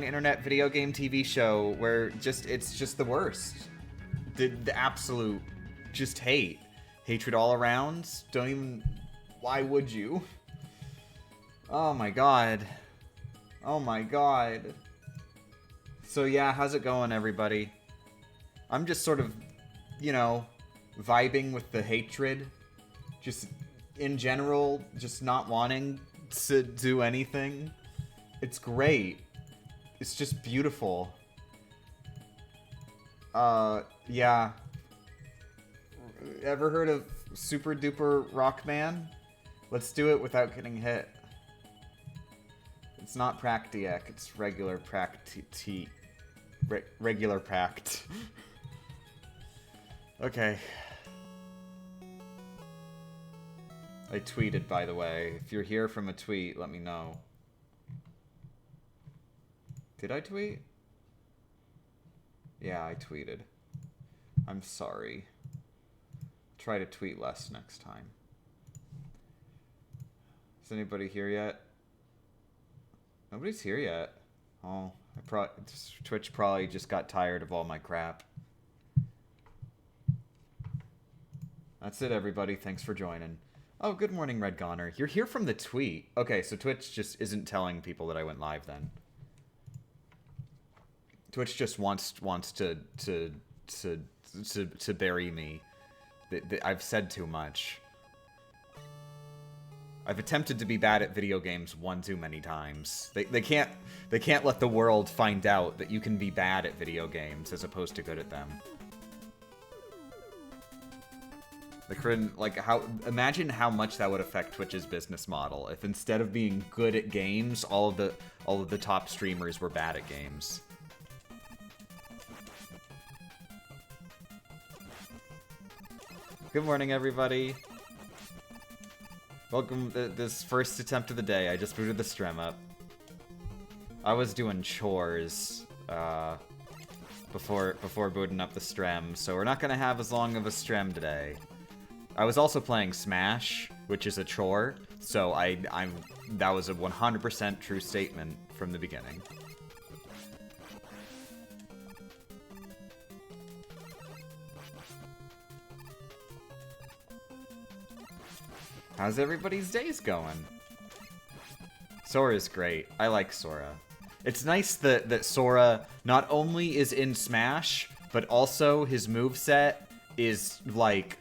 internet video game TV show where it's just the worst. The absolute just hatred all around. Don't even. Why would you? Oh my god. Oh my god. So yeah, how's it going, everybody? I'm just sort of, you know, vibing with the hatred. Just in general, just not wanting to do anything. It's great. It's just beautiful. Yeah. Ever heard of Super Duper Rockman? Let's do it without getting hit. It's not Practiac, it's regular regular Pract. Okay. I tweeted, by the way. If you're here from a tweet, let me know. Did I tweet? Yeah, I tweeted. I'm sorry. Try to tweet less next time. Is anybody here yet? Nobody's here yet. Oh, Twitch probably just got tired of all my crap. That's it, everybody. Thanks for joining. Oh, good morning, Red Goner. You're here from the tweet. Okay, so Twitch just isn't telling people that I went live then. Twitch just wants to bury me. I've said too much. I've attempted to be bad at video games one too many times. They can't let the world find out that you can be bad at video games as opposed to good at them. Imagine how much that would affect Twitch's business model if instead of being good at games, all of the top streamers were bad at games. Good morning, everybody. Welcome to this first attempt of the day. I just booted the Strem up. I was doing chores before booting up the Strem, so we're not gonna have as long of a Strem today. I was also playing Smash, which is a chore, so that was a 100% true statement from the beginning. How's everybody's days going? Sora's great. I like Sora. It's nice that Sora not only is in Smash, but also his moveset is, like,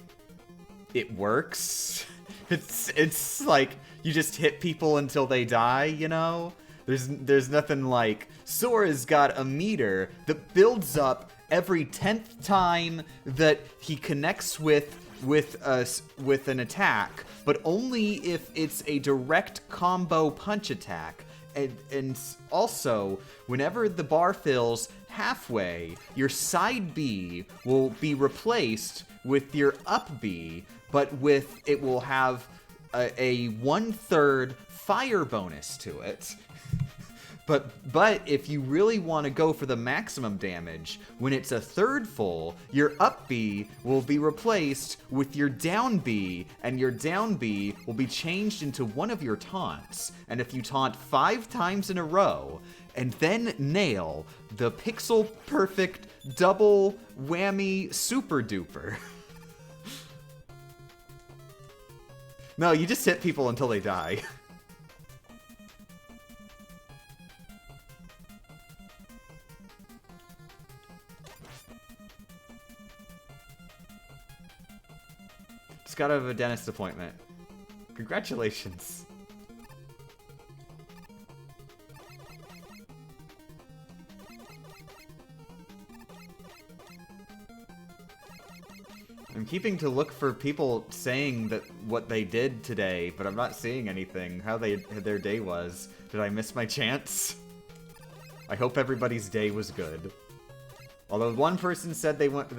it works. It's like, you just hit people until they die, you know? There's nothing like, Sora's got a meter that builds up every 10th time that he connects with an attack, but only if it's a direct combo punch attack. And also, whenever the bar fills halfway, your side B will be replaced with your up B, but it will have a 1/3 fire bonus to it. But if you really want to go for the maximum damage, when it's a third full, your up B will be replaced with your down B, and your down B will be changed into one of your taunts. And if you taunt 5 times in a row, and then nail the pixel perfect double whammy super duper. No, you just hit people until they die. Just got out of a dentist appointment. Congratulations. I'm keeping to look for people saying that what they did today, but I'm not seeing anything. How their day was. Did I miss my chance? I hope everybody's day was good. Although one person said they went to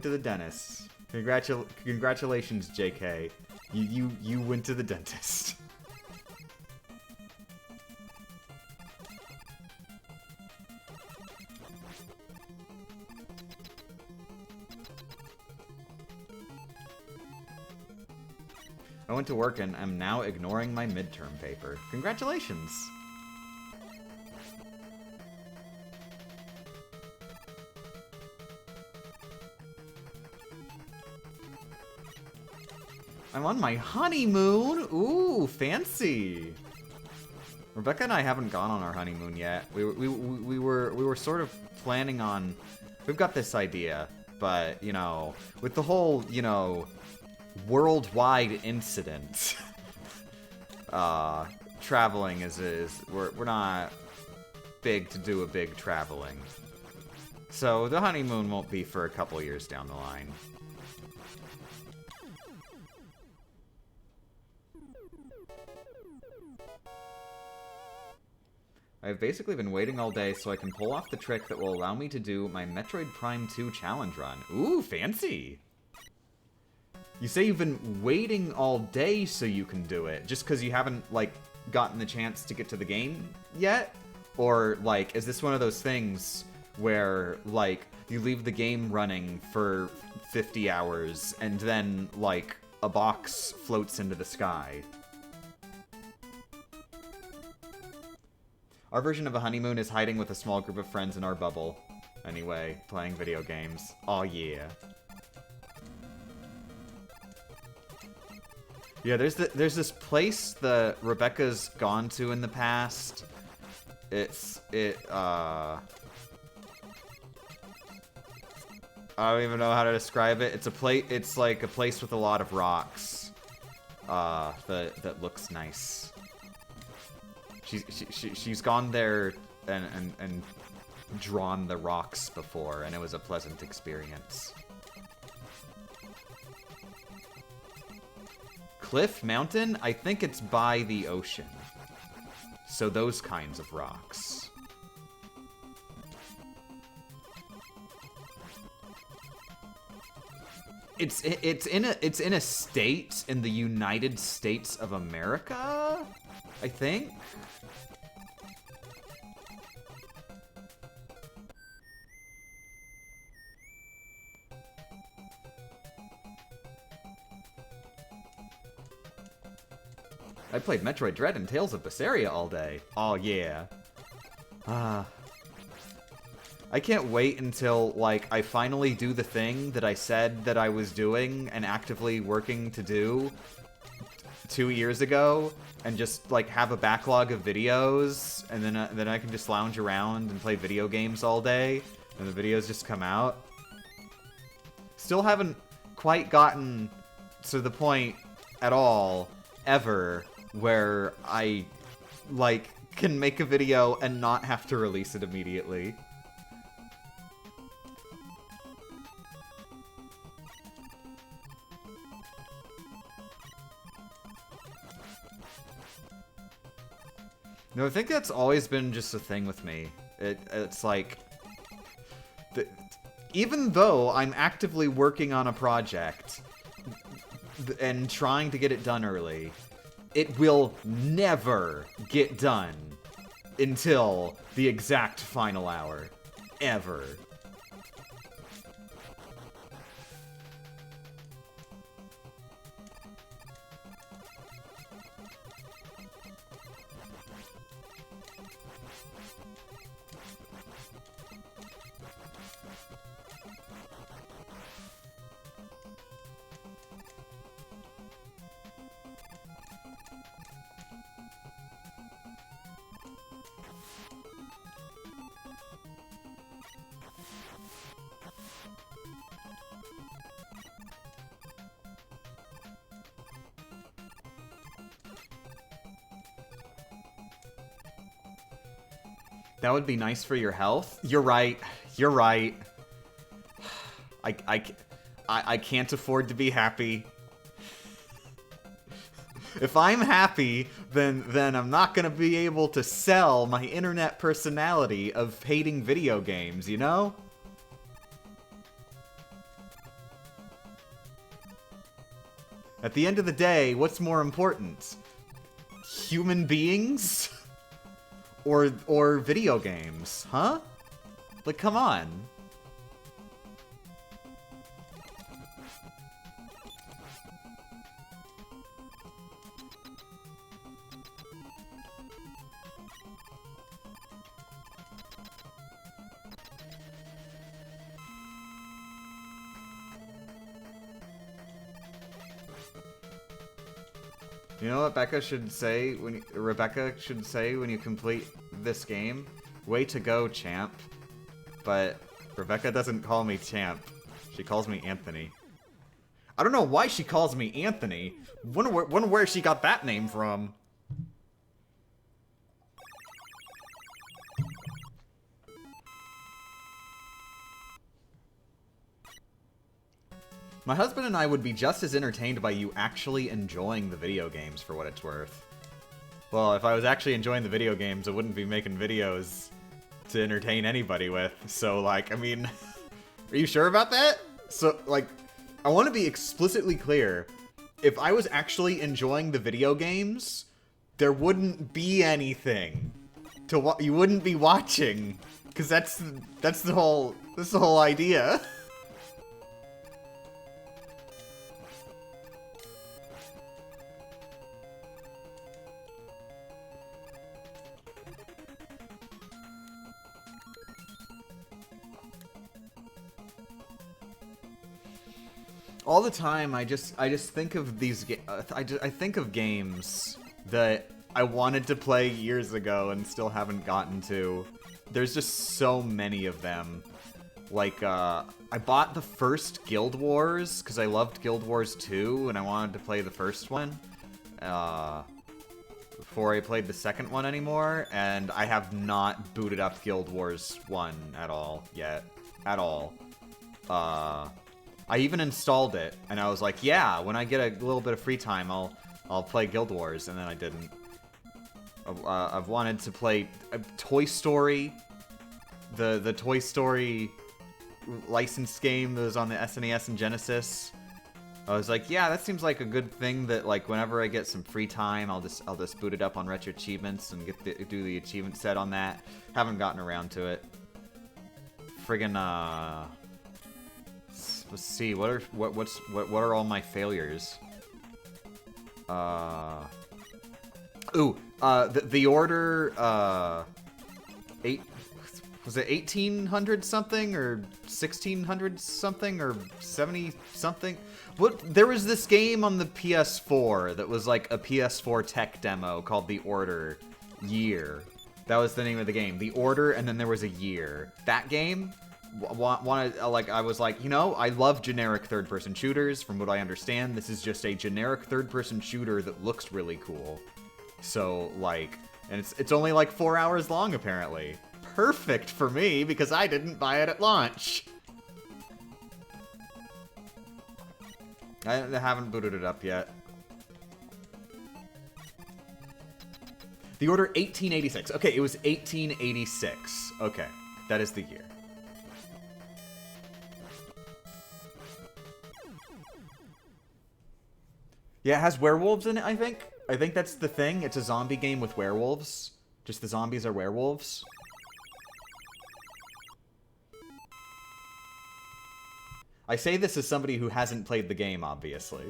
the dentist. Congratulations, JK. You went to the dentist. I went to work and am now ignoring my midterm paper. Congratulations! I'm on my honeymoon! Ooh, fancy! Rebecca and I haven't gone on our honeymoon yet. We were sort of planning on... We've got this idea, but, you know, with the whole, you know, worldwide incident, traveling we're not big to do a big traveling. So the honeymoon won't be for a couple years down the line. I've basically been waiting all day so I can pull off the trick that will allow me to do my Metroid Prime 2 challenge run. Ooh, fancy! You say you've been waiting all day so you can do it, just because you haven't, like, gotten the chance to get to the game yet? Or, like, is this one of those things where, like, you leave the game running for 50 hours and then, like, a box floats into the sky? Our version of a honeymoon is hiding with a small group of friends in our bubble. Anyway, playing video games. Aw, yeah. Yeah, there's this place that Rebecca's gone to in the past. I don't even know how to describe it. It's like a place with a lot of rocks. That looks nice. She's gone there and drawn the rocks before, and it was a pleasant experience. Cliff Mountain? I think it's by the ocean. So those kinds of rocks. It's in a state in the United States of America, I think. I played Metroid Dread and Tales of Berseria all day. Oh yeah. I can't wait until, like, I finally do the thing that I said that I was doing and actively working to do 2 years ago, and just, like, have a backlog of videos, and then I can just lounge around and play video games all day, and the videos just come out. Still haven't quite gotten to the point at all, ever, where I, like, can make a video and not have to release it immediately. No, I think that's always been just a thing with me. It's like... even though I'm actively working on a project and trying to get it done early, it will never get done until the exact final hour. Ever. That would be nice for your health. You're right. You're right. I can't afford to be happy. If I'm happy, then I'm not gonna be able to sell my internet personality of hating video games, you know? At the end of the day, what's more important? Human beings? Or video games, huh? Like, come on. You know what Rebecca should say when you complete this game? Way to go, champ. But Rebecca doesn't call me champ. She calls me Anthony. I don't know why she calls me Anthony. Wonder where she got that name from. My husband and I would be just as entertained by you actually enjoying the video games, for what it's worth. Well, if I was actually enjoying the video games, I wouldn't be making videos to entertain anybody with. So, like, I mean, are you sure about that? So, like, I want to be explicitly clear. If I was actually enjoying the video games, there wouldn't be anything to you wouldn't be watching, because that's the whole idea. All the time, I just think of these. I think of games that I wanted to play years ago and still haven't gotten to. There's just so many of them. Like, I bought the first Guild Wars because I loved Guild Wars 2 and I wanted to play the first one before I played the second one anymore. And I have not booted up Guild Wars 1 at all yet. At all. I even installed it, and I was like, yeah, when I get a little bit of free time, I'll play Guild Wars, and then I didn't. I've wanted to play Toy Story, the Toy Story licensed game that was on the SNES and Genesis. I was like, yeah, that seems like a good thing that, like, whenever I get some free time, I'll just boot it up on Retro Achievements and do the achievement set on that. Haven't gotten around to it. Friggin', let's see, what are all my failures? The order, was it 1800 something or 1600 something or 70 something? There was this game on the PS4 that was like a PS4 tech demo called The Order Year. That was the name of the game. The Order, and then there was a year. That game wanted, like, I was like, you know, I love generic third-person shooters. From what I understand, this is just a generic third-person shooter that looks really cool. So, like, and it's only like 4 hours long, apparently. Perfect for me, because I didn't buy it at launch. I haven't booted it up yet. The Order 1886. Okay, it was 1886. Okay, that is the year. Yeah, it has werewolves in it, I think. I think that's the thing. It's a zombie game with werewolves. Just the zombies are werewolves. I say this as somebody who hasn't played the game, obviously.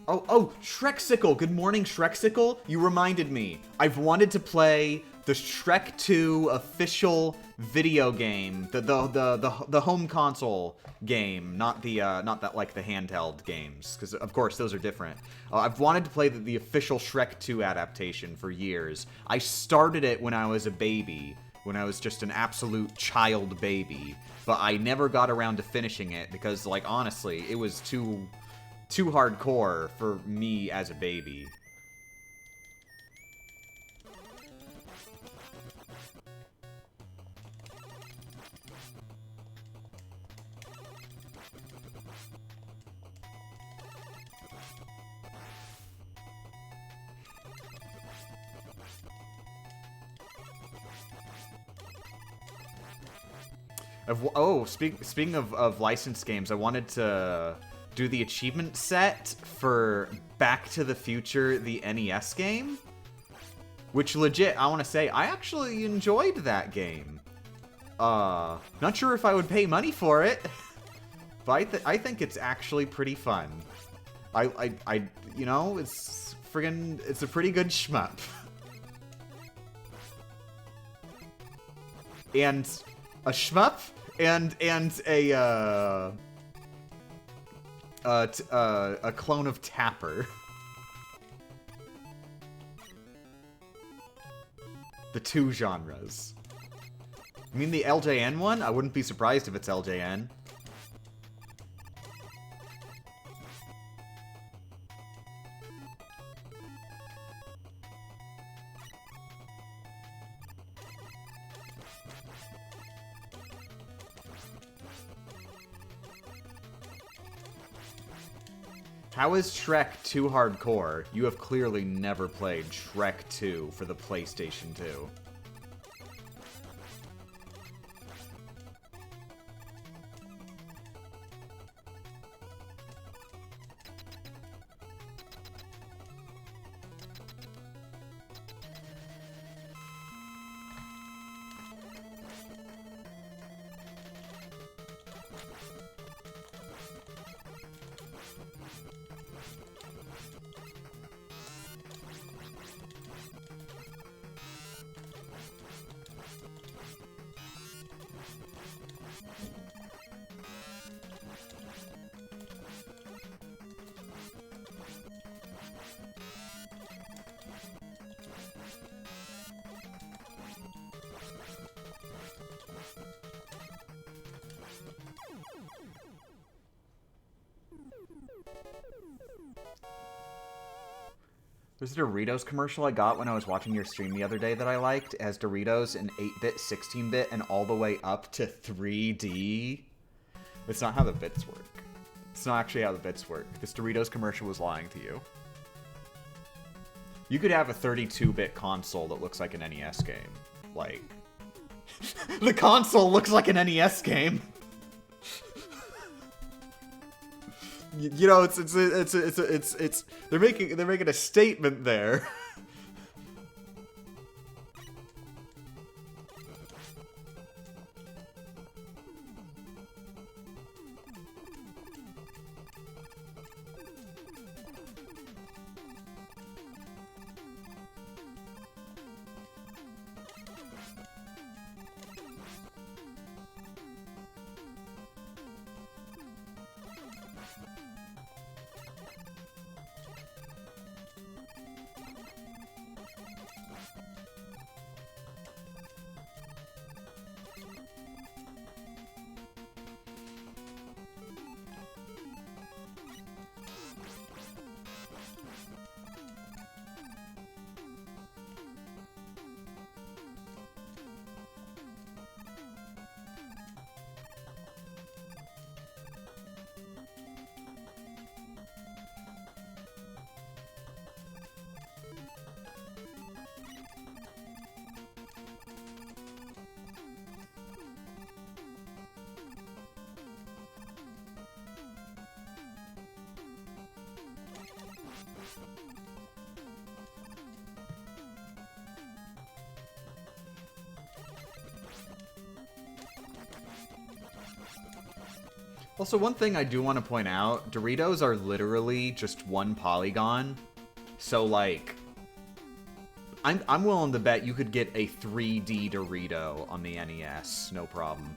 Oh, Shreksicle! Good morning, Shreksicle! You reminded me. I've wanted to play the Shrek 2 official video game, the home console game, not that like the handheld games, because of course those are different. I've wanted to play the official Shrek 2 adaptation for years. I started it when I was a baby, when I was just an absolute child baby, but I never got around to finishing it because, like, honestly, it was too hardcore for me as a baby. Speaking of licensed games, I wanted to do the achievement set for Back to the Future, the NES game. Which, legit, I want to say, I actually enjoyed that game. Not sure if I would pay money for it, but I think it's actually pretty fun. You know, it's a pretty good shmup. and a shmup, and a clone of Tapper. The two genres. I mean the LJN one? I wouldn't be surprised if it's LJN. How is Shrek 2 hardcore? You have clearly never played Shrek 2 for the PlayStation 2. There's a Doritos commercial I got when I was watching your stream the other day that I liked. It has Doritos in 8-bit, 16-bit, and all the way up to 3D. It's not how the bits work. It's not actually how the bits work. This Doritos commercial was lying to you. You could have a 32-bit console that looks like an NES game. Like... the console looks like an NES game! You know, it's they're making a statement there. Also, one thing I do want to point out, Doritos are literally just one polygon. So, like, I'm willing to bet you could get a 3D Dorito on the NES, no problem.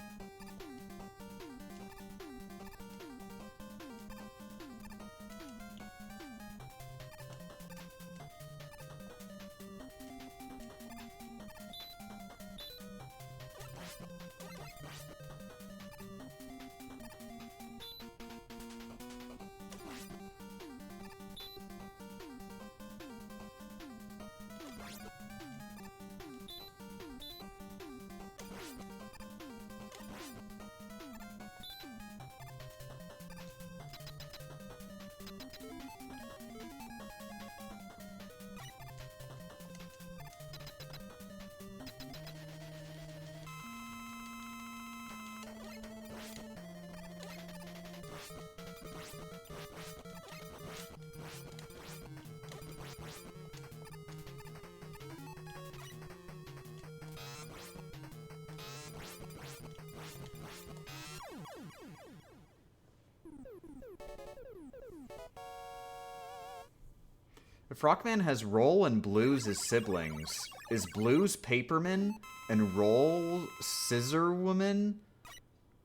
If Rockman has Roll and Blues as siblings, Is Blue's Paperman and Roll Scissor Woman?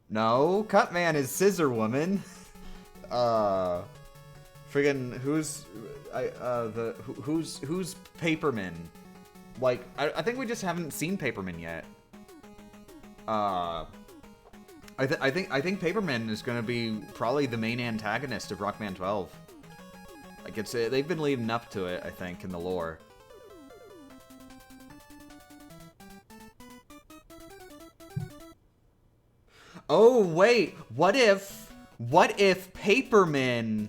No, Cutman is Scissor Woman. Friggin' who's Paperman? Like, I think we just haven't seen Paperman yet. I think Paperman is gonna be probably the main antagonist of Rockman 12. Like they've been leading up to it, I think, in the lore. Oh wait, what if Paperman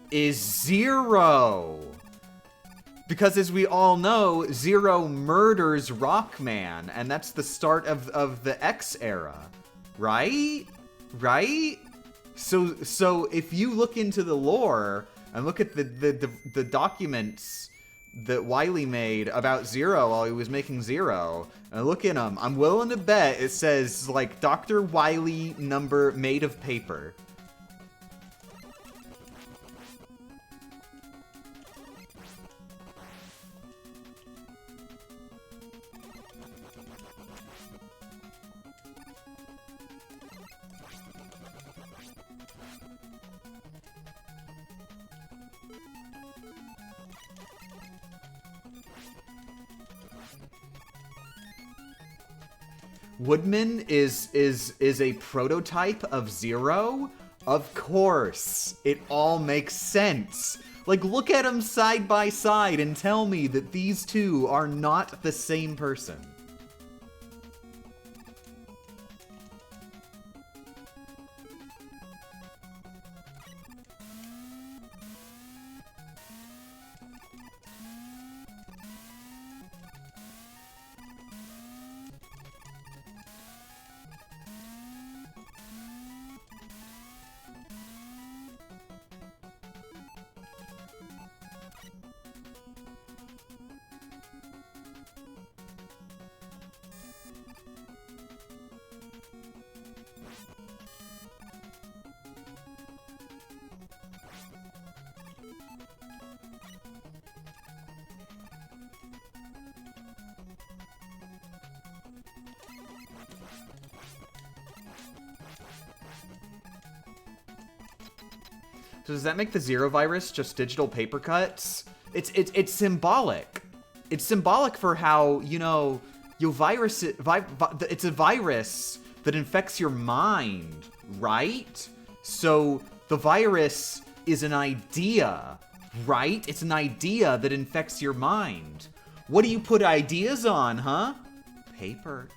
is Zero? Because as we all know, Zero murders Rockman, and that's the start of the X era, right? Right? So if you look into the lore and look at the documents that Wily made about Zero while he was making Zero, and look in them, I'm willing to bet it says like Dr. Wily number made of paper. Woodman is a prototype of Zero? Of course. It all makes sense. Like, look at them side by side and tell me that these two are not the same person. So does that make the Zero virus just digital paper cuts? It's symbolic. It's symbolic for how, you know, it's a virus that infects your mind, right? So the virus is an idea, right? It's an idea that infects your mind. What do you put ideas on, huh? Paper.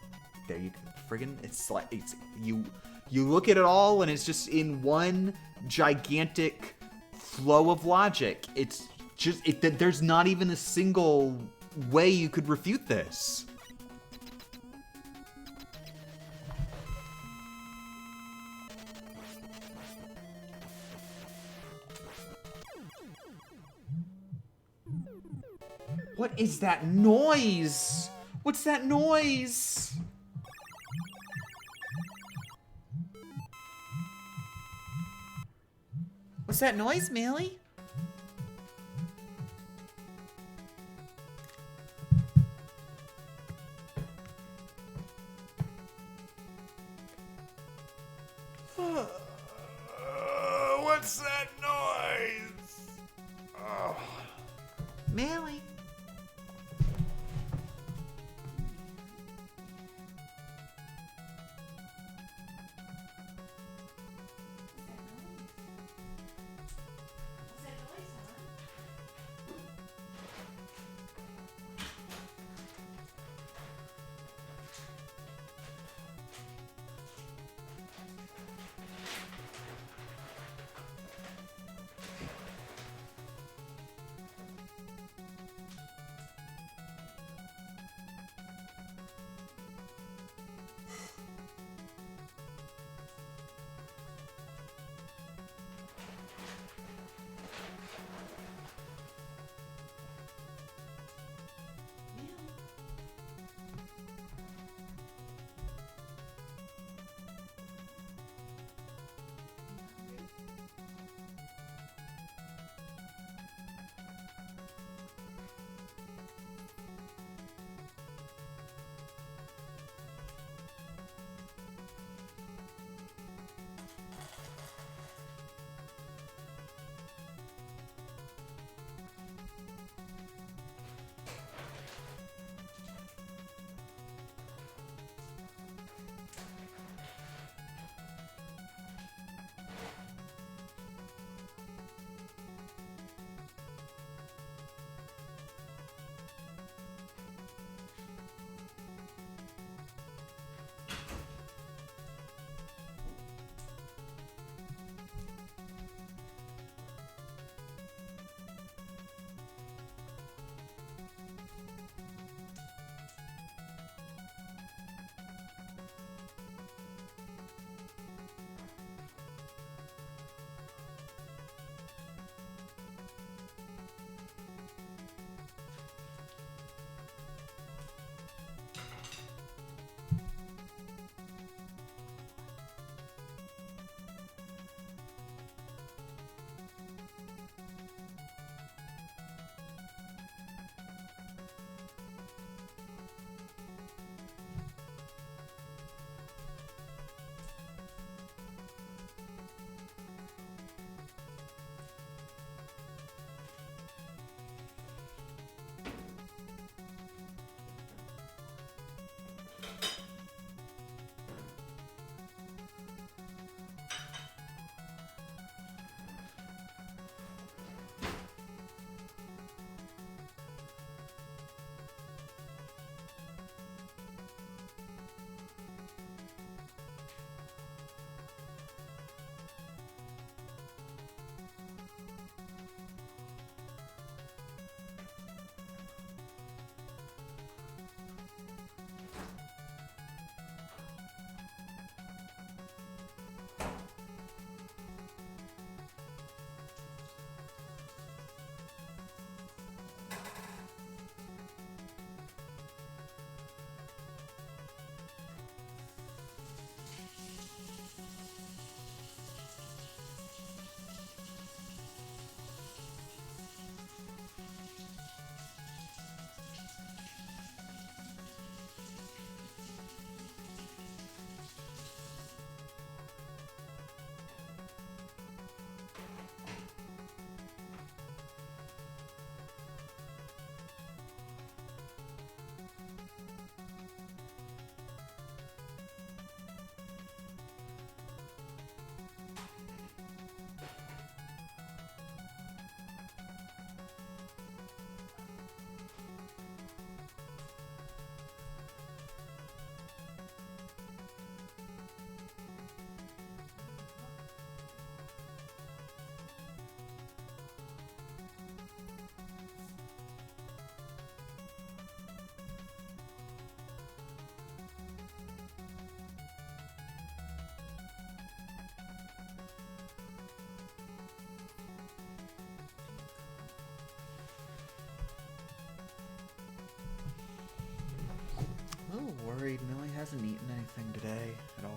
There you friggin', it's like, you look at it all and it's just in one gigantic flow of logic. It's just, there's not even a single way you could refute this. What is that noise? What's that noise? What's that noise, Millie? What's that noise? Oh. Millie. worried. Millie hasn't eaten anything today at all.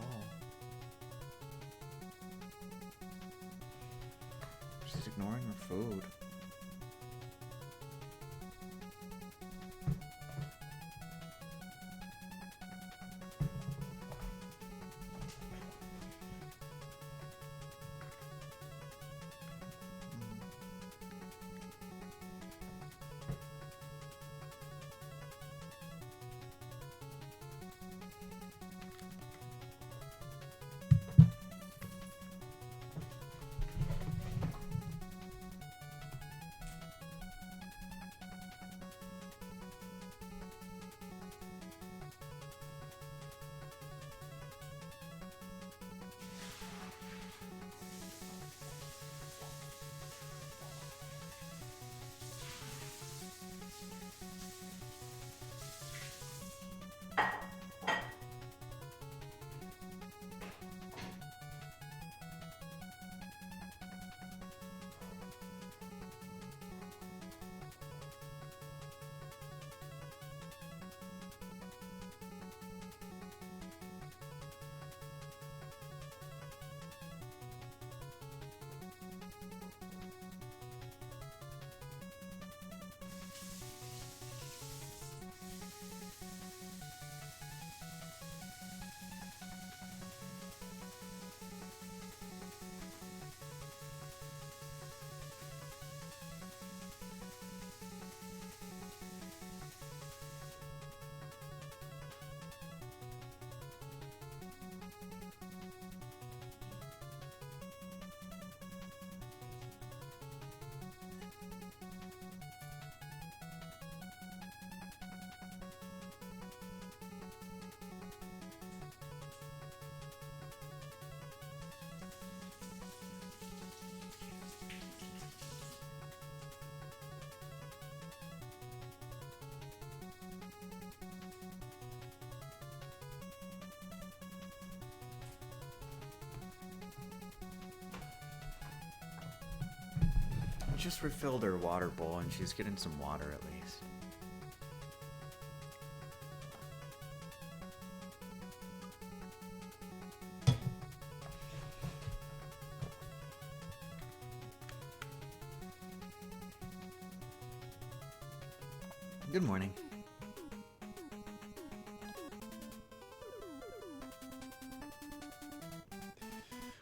She's ignoring her food. Just refilled her water bowl and she's getting some water at least. Good morning.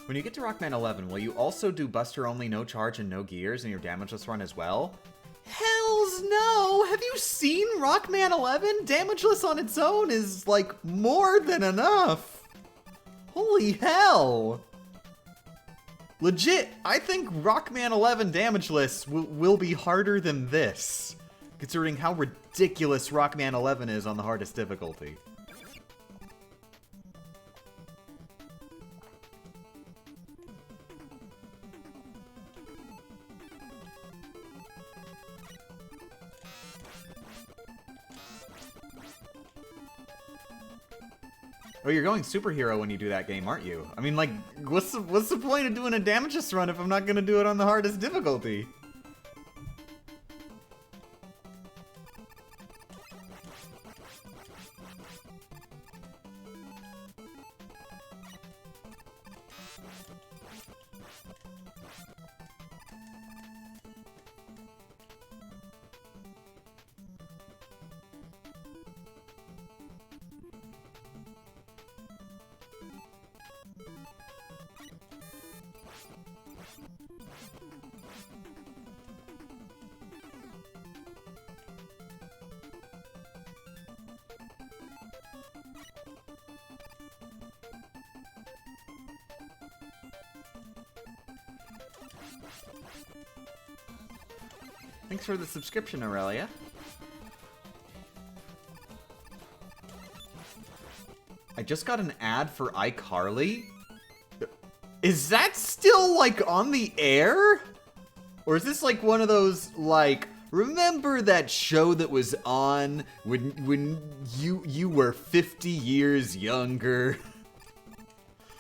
When you get to Rockman 11, will you also do Buster only, no charge, and no gears in your Damageless run as well? Hells no! Have you seen Rockman 11? Damageless on its own is, like, more than enough! Holy hell! Legit, I think Rockman 11 Damageless will be harder than this, considering how ridiculous Rockman 11 is on the hardest difficulty. Oh, you're going superhero when you do that game, aren't you? I mean, like, what's the point of doing a Damageless run if I'm not gonna do it on the hardest difficulty? Thanks for the subscription, Aurelia. I just got an ad for iCarly. Is that still, like, on the air? Or is this, like, one of those, like, remember that show that was on when you were 50 years younger?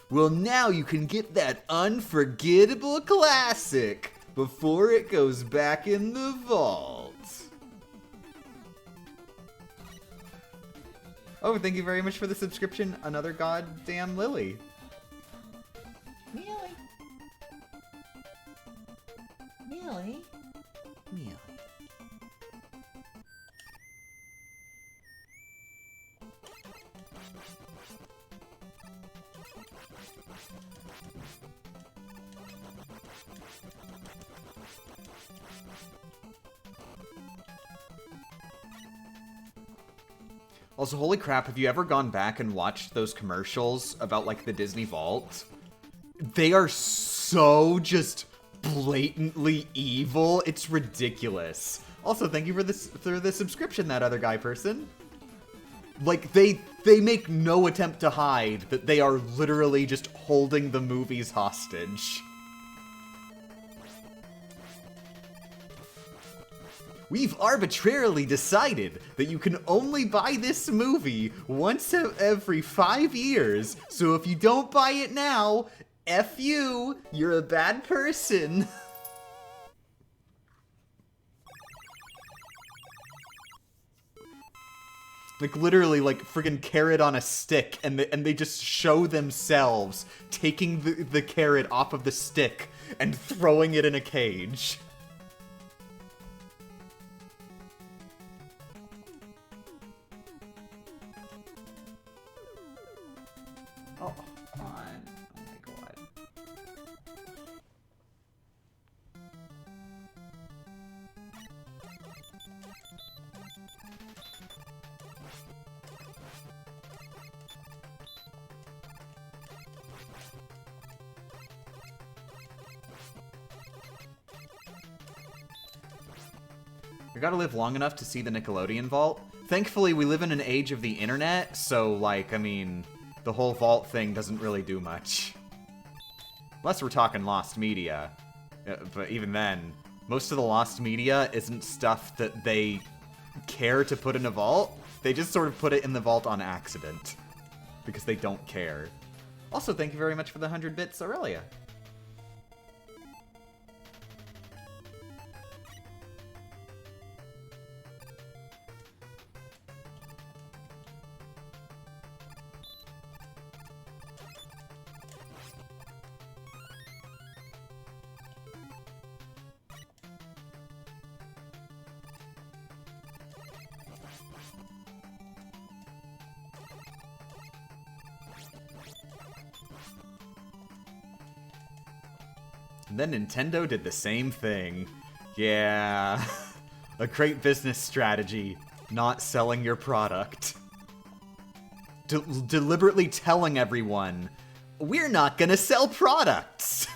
Well, now you can get that unforgettable classic before it goes back in the vault. Oh, thank you very much for the subscription, another goddamn Lily. Mealy. Mealy. Meow. Also, holy crap, have you ever gone back and watched those commercials about, like, the Disney Vault? They are so just blatantly evil. It's ridiculous. Also, thank you for the subscription, that other guy person. Like, they make no attempt to hide that they are literally just holding the movies hostage. We've arbitrarily decided that you can only buy this movie once every 5 years, so if you don't buy it now, F you, you're a bad person. Like, literally, like, friggin' carrot on a stick, and they just show themselves taking the carrot off of the stick and throwing it in a cage. Oh, come on. Oh my god. We gotta live long enough to see the Nickelodeon Vault. Thankfully, we live in an age of the internet, so, like, I mean, the whole Vault thing doesn't really do much. Unless we're talking lost media. But even then, most of the lost media isn't stuff that they care to put in a vault. They just sort of put it in the vault on accident. Because they don't care. Also, thank you very much for the 100 bits, Aurelia. And then Nintendo did the same thing. Yeah. A great business strategy. Not selling your product. Deliberately telling everyone, we're not gonna sell products.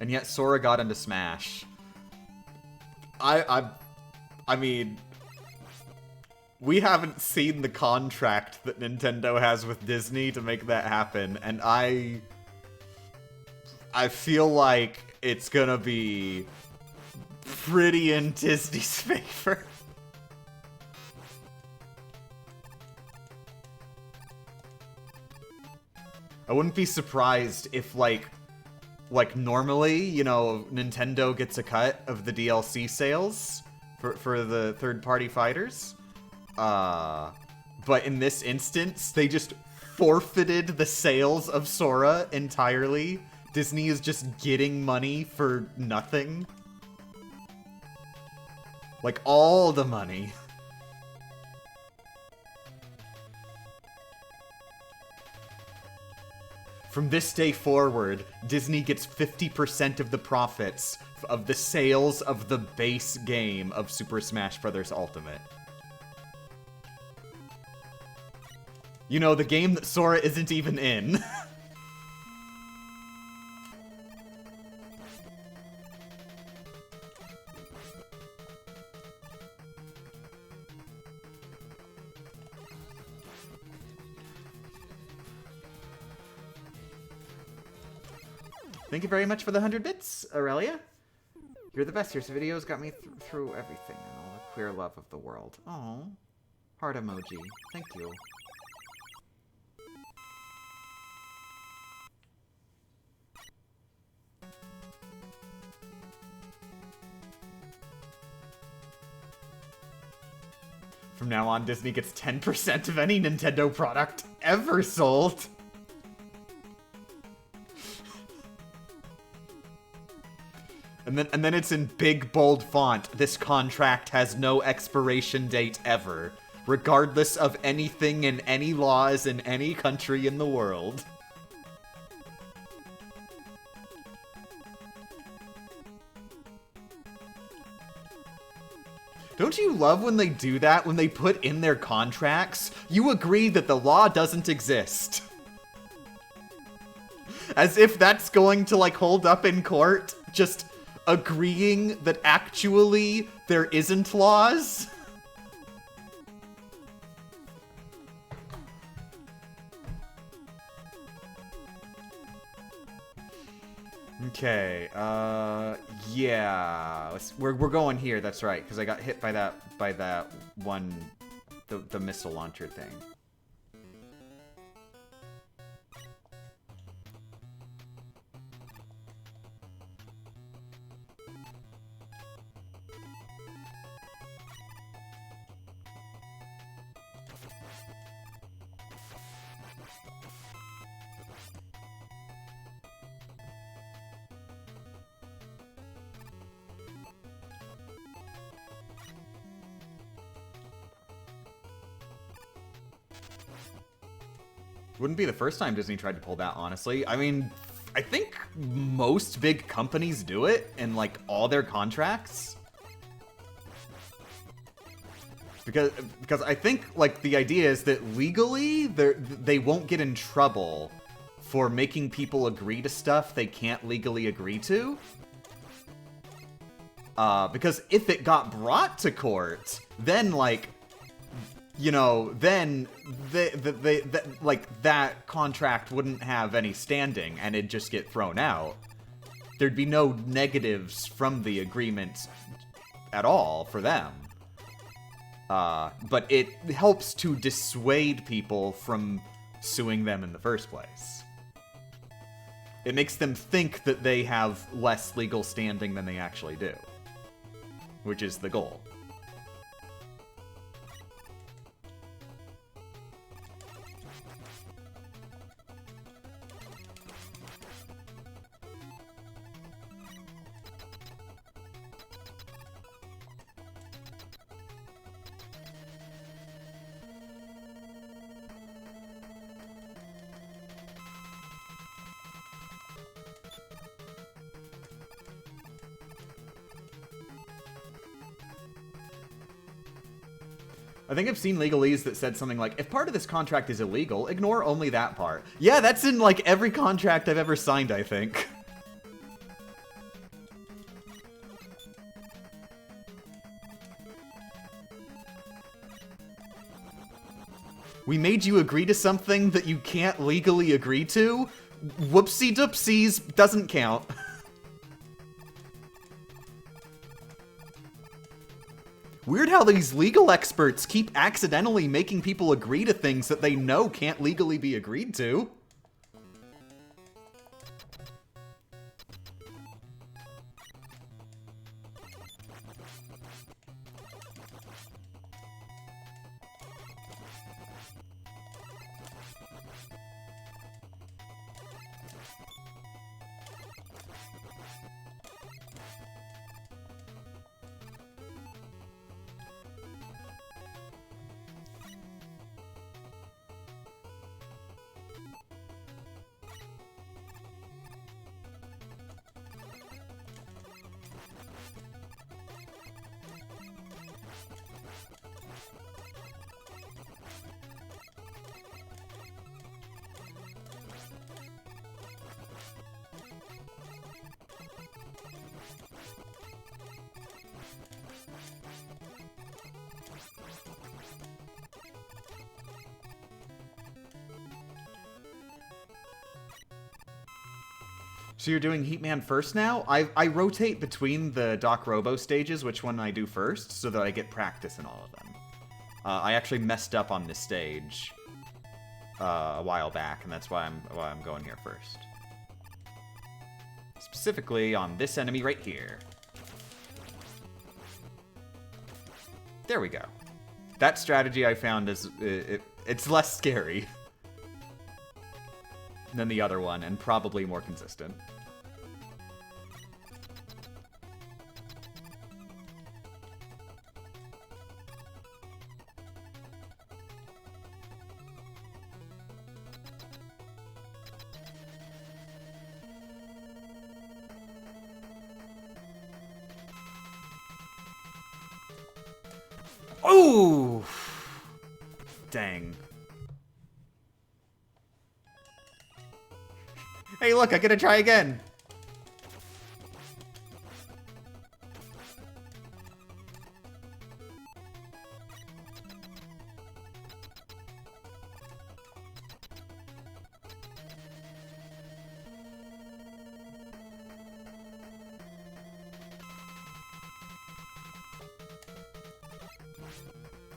And yet Sora got into Smash. I mean, we haven't seen the contract that Nintendo has with Disney to make that happen, and I feel like it's gonna be pretty in Disney's favor. I wouldn't be surprised if, like normally, you know, Nintendo gets a cut of the DLC sales for the third-party fighters. But in this instance, they just forfeited the sales of Sora entirely. Disney is just getting money for nothing. Like, all the money. From this day forward, Disney gets 50% of the profits of the sales of the base game of Super Smash Bros. Ultimate. You know, the game that Sora isn't even in. Thank you very much for the 100 bits, Aurelia. You're the best. Your videos got me through everything and all the queer love of the world. Oh, heart emoji. Thank you. From now on, Disney gets 10% of any Nintendo product ever sold. And then it's in big, bold font. This contract has no expiration date ever, regardless of anything in any laws in any country in the world. Don't you love when they do that, when they put in their contracts, you agree that the law doesn't exist? As if that's going to, like, hold up in court, just agreeing that actually there isn't laws? Okay, yeah, we're going here. That's right, because I got hit by that one, the missile launcher thing. Wouldn't be the first time Disney tried to pull that, honestly. I mean, I think most big companies do it in, like, all their contracts. Because I think, like, the idea is that legally, they won't get in trouble for making people agree to stuff they can't legally agree to. Because if it got brought to court, then, like, you know, then like that contract wouldn't have any standing and it'd just get thrown out. There'd be no negatives from the agreement at all for them. But it helps to dissuade people from suing them in the first place. It makes them think that they have less legal standing than they actually do, which is the goal. I think I've seen legalese that said something like, if part of this contract is illegal, ignore only that part. Yeah, that's in, like, every contract I've ever signed, I think. We made you agree to something that you can't legally agree to? Whoopsie-doopsies doesn't count. Weird how these legal experts keep accidentally making people agree to things that they know can't legally be agreed to. So you're doing Heatman first now? I rotate between the Doc Robo stages, which one I do first, so that I get practice in all of them. I actually messed up on this stage a while back, and that's why I'm going here first. Specifically on this enemy right here. There we go. That strategy I found is it's less scary than the other one, and probably more consistent. Ooh! Dang. Hey, look, I get to try again.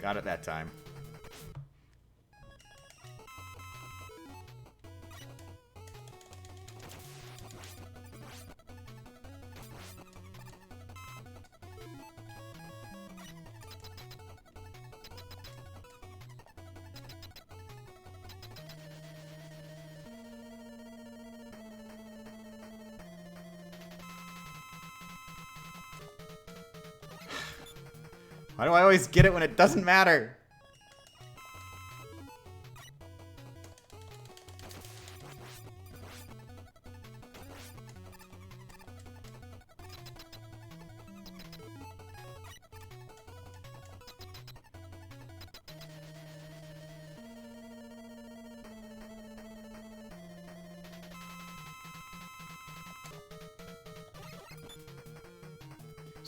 Got it that time. Why do I always get it when it doesn't matter?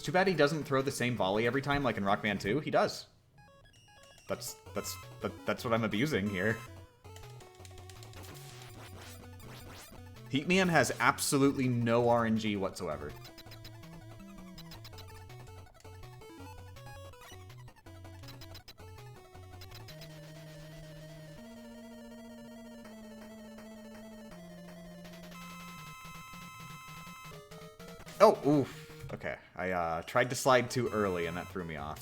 Too bad he doesn't throw the same volley every time like in Rockman 2. He does. That's what I'm abusing here. Heatman has absolutely no RNG whatsoever. Oh, oof. Okay, I tried to slide too early and that threw me off.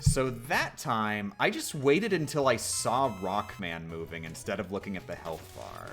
So that time, I just waited until I saw Rockman moving instead of looking at the health bar.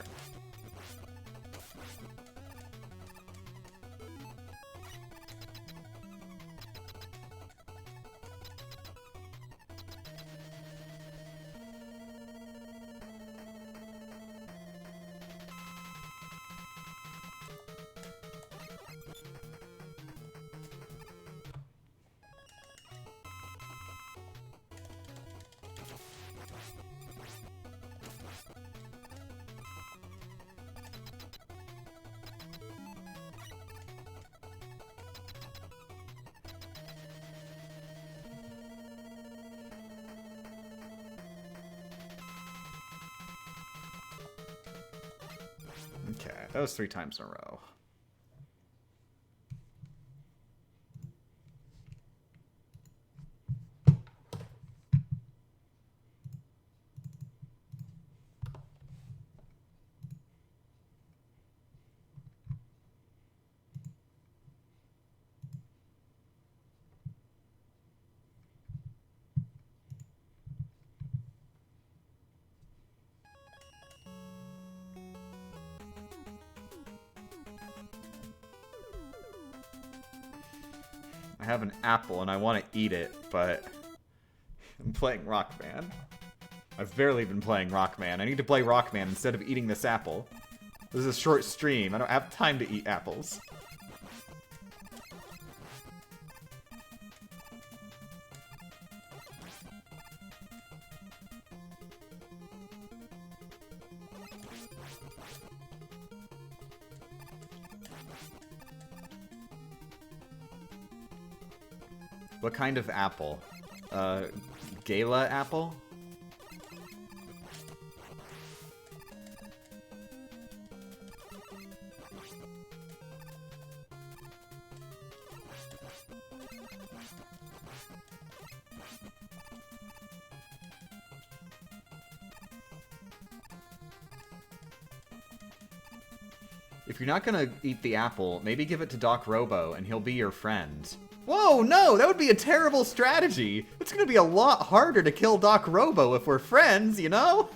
Okay, that was 3 times in a row. I have an apple and I want to eat it, but I'm playing Rockman. I've barely been playing Rockman. I need to play Rockman instead of eating this apple. This is a short stream. I don't have time to eat apples. What kind of apple? Gala apple? If you're not gonna eat the apple, maybe give it to Doc Robo and he'll be your friend. Whoa, no, that would be a terrible strategy. It's gonna be a lot harder to kill Doc Robo if we're friends, you know?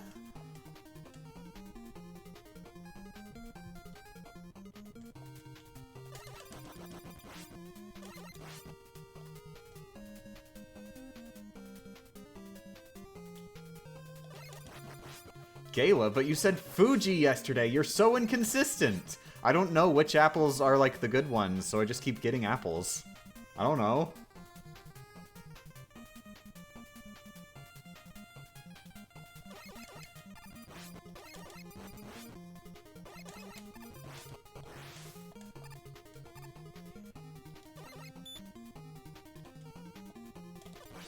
Gala, but you said Fuji yesterday. You're so inconsistent. I don't know which apples are, like, the good ones, so I just keep getting apples. I don't know.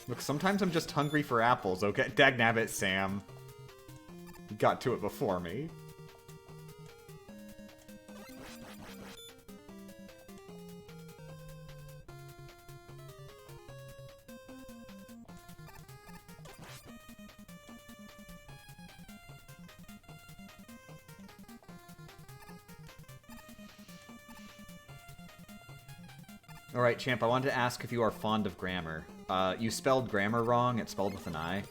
Look, sometimes I'm just hungry for apples, okay? Dagnabbit, Sam. You got to it before me. Alright, Champ, I wanted to ask if you are fond of grammar. You spelled grammar wrong. It's spelled with an I.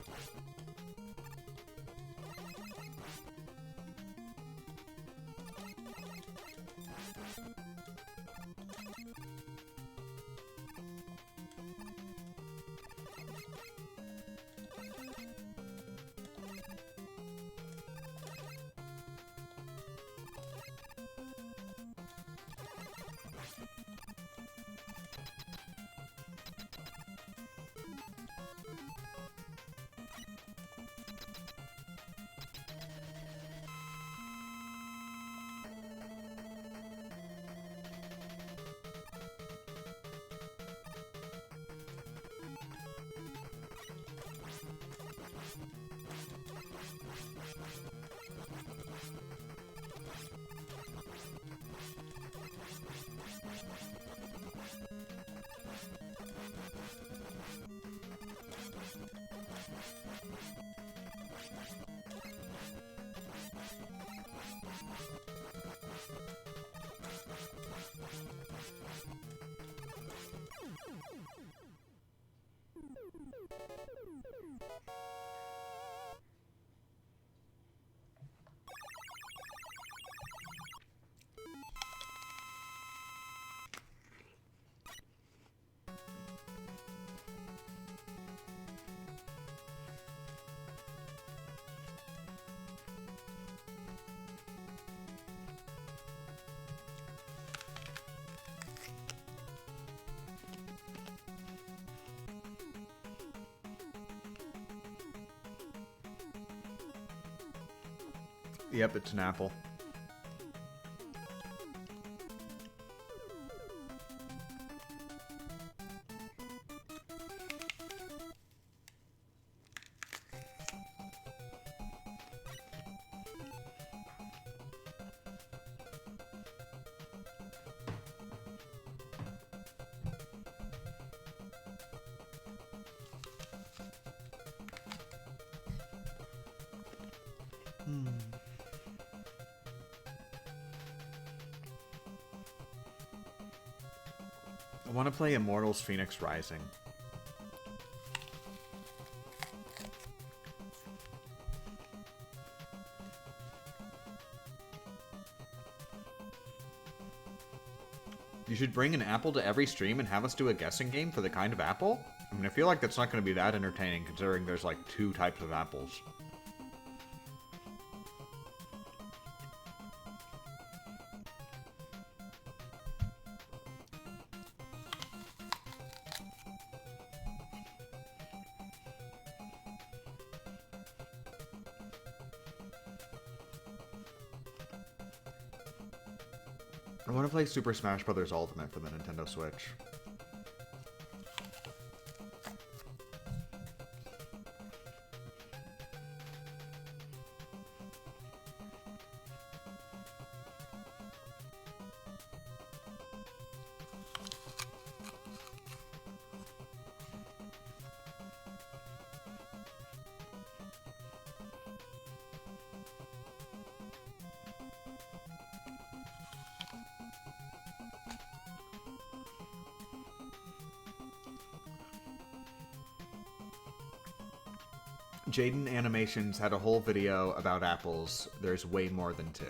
Yep, it's an apple. I want to play Immortals Phoenix Rising. You should bring an apple to every stream and have us do a guessing game for the kind of apple? I mean, I feel like that's not going to be that entertaining considering there's like 2 types of apples. I want to play Super Smash Bros. Ultimate for the Nintendo Switch. Jaden Animations had a whole video about apples. There's way more than 2.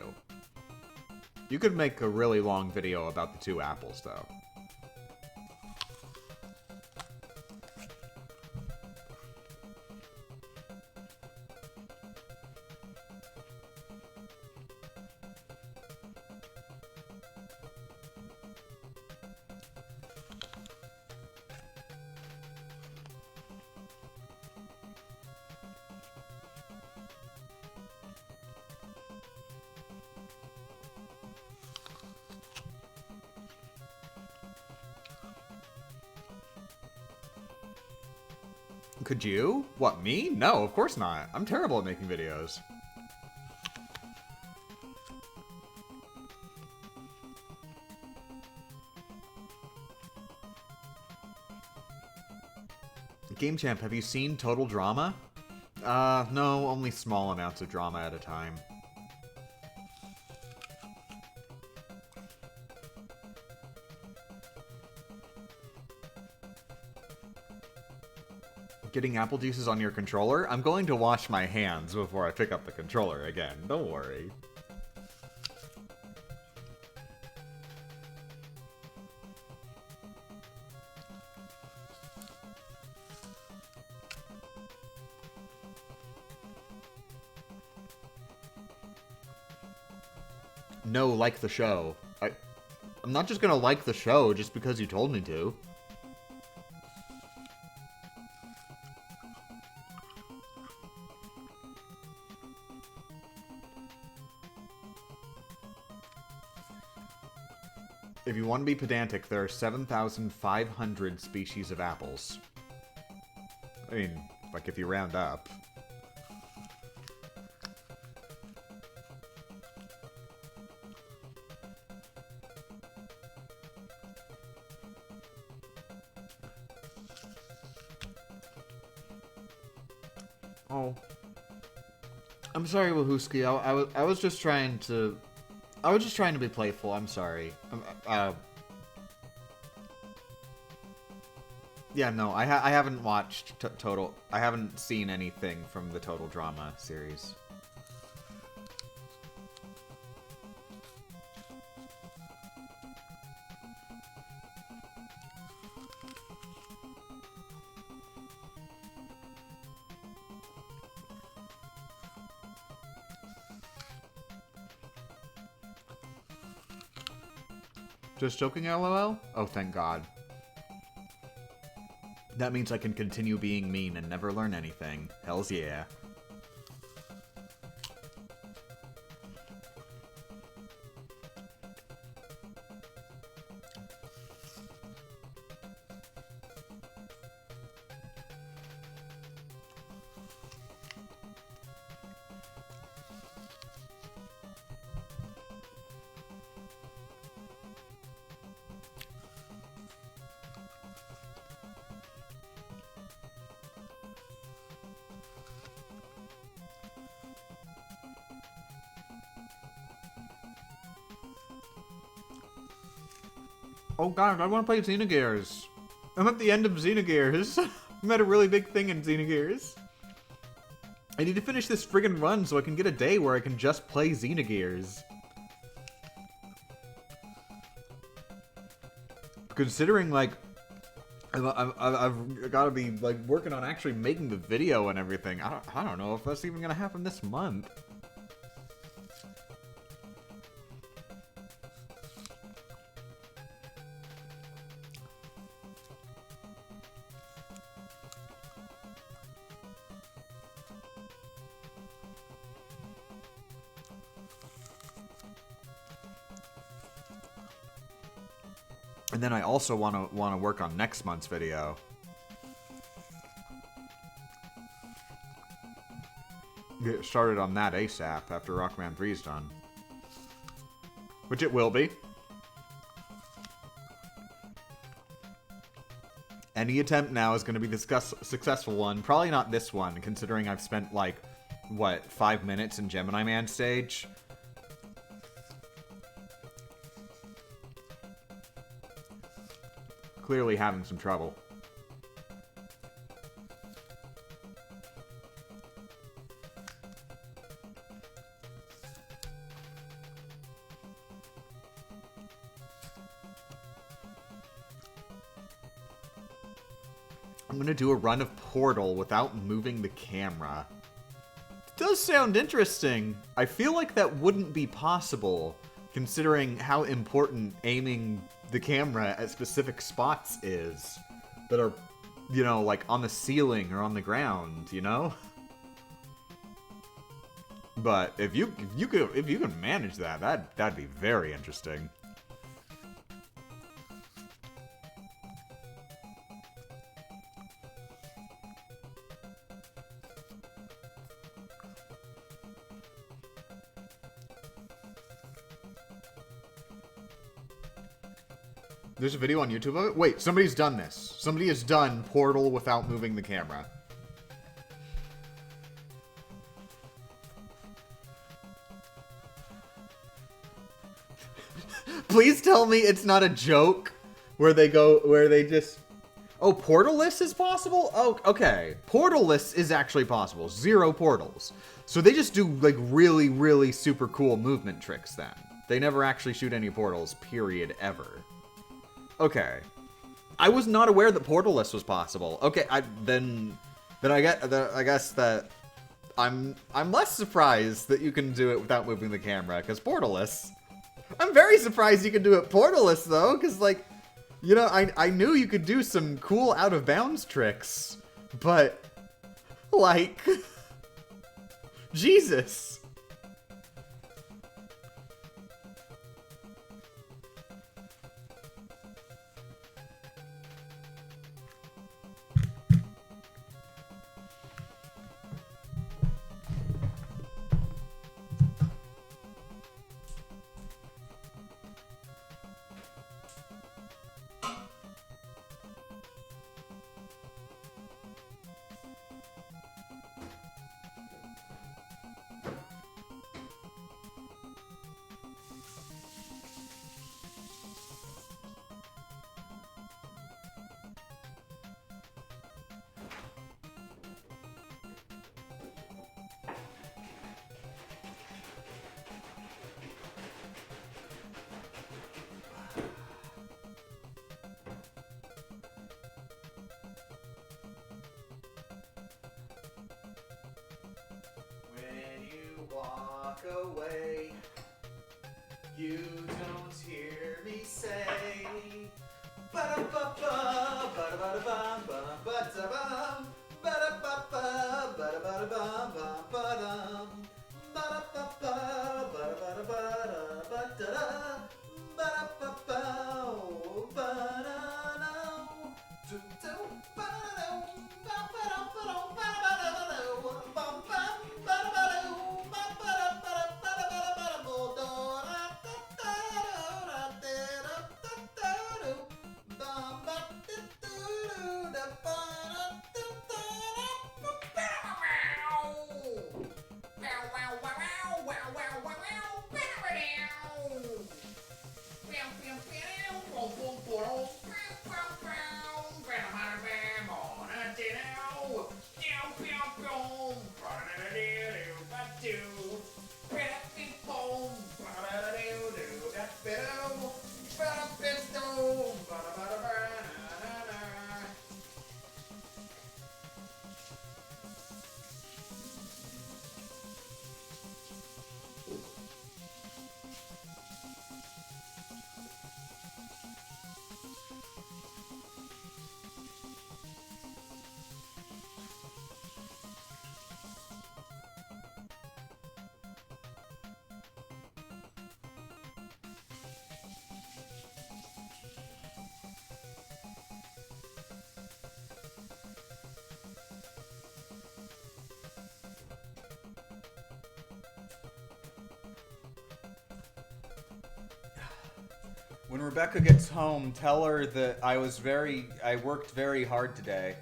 You could make a really long video about the 2 apples, though. Could you? What, me? No, of course not. I'm terrible at making videos. Game Champ, have you seen Total Drama? No, only small amounts of drama at a time. Getting apple juices on your controller? I'm going to wash my hands before I pick up the controller again. Don't worry. No, like the show. I'm not just gonna like the show just because you told me to. If you want to be pedantic, there are 7,500 species of apples. I mean, like if you round up. Oh. I'm sorry, Wahooski. I was just trying to... I was just trying to be playful. I'm sorry. Yeah, no, I haven't watched Total... I haven't seen anything from the Total Drama series. Just joking, LOL? Oh, thank God. That means I can continue being mean and never learn anything. Hells yeah. Oh god, I want to play Xenogears. I'm at the end of Xenogears. I'm at a really big thing in Xenogears. I need to finish this friggin' run so I can get a day where I can just play Xenogears. Considering, like, I've got to be, like, working on actually making the video and everything. I don't know if that's even going to happen this month. And then I also want to work on next month's video. Get started on that ASAP after Rockman 3 is done. Which it will be. Any attempt now is going to be the successful one. Probably not this one, considering I've spent, like, what, 5 minutes in Gemini Man stage? Clearly having some trouble. I'm gonna do a run of Portal without moving the camera. It does sound interesting. I feel like that wouldn't be possible, considering how important aiming the camera at specific spots is. That are, you know, like on the ceiling or on the ground, you know? But if you can manage that, that'd be very interesting. There's a video on YouTube of it? Wait, somebody's done this. Somebody has done Portal without moving the camera. Please tell me it's not a joke where they just... Oh, Portalless is possible? Oh, okay. Portalless is actually possible. 0 portals. So they just do, like, really, really super cool movement tricks then. They never actually shoot any portals, period, ever. Okay. I was not aware that Portalless was possible. Okay, then I guess that I'm less surprised that you can do it without moving the camera, because Portalless. I'm very surprised you can do it Portalless, though, because, like, you know, I knew you could do some cool out-of-bounds tricks, but, like, Jesus. Walk away. You don't hear me say ba-da-ba-ba, ba-da-ba-da-bum, ba-da-ba-da-bum, ba-da-ba-ba, ba-da-ba-da-bum, ba-da-bum, ba-da-ba-ba, ba-da-ba-da-ba-da-ba-da-da, ba-da-ba-ba, ba-da-da, do-do, ba-da-da, ba-ba-da-ba-da, ba-da-ba-da-da, bum-bum, ba-da-ba-da. When Rebecca gets home, tell her that I worked very hard today.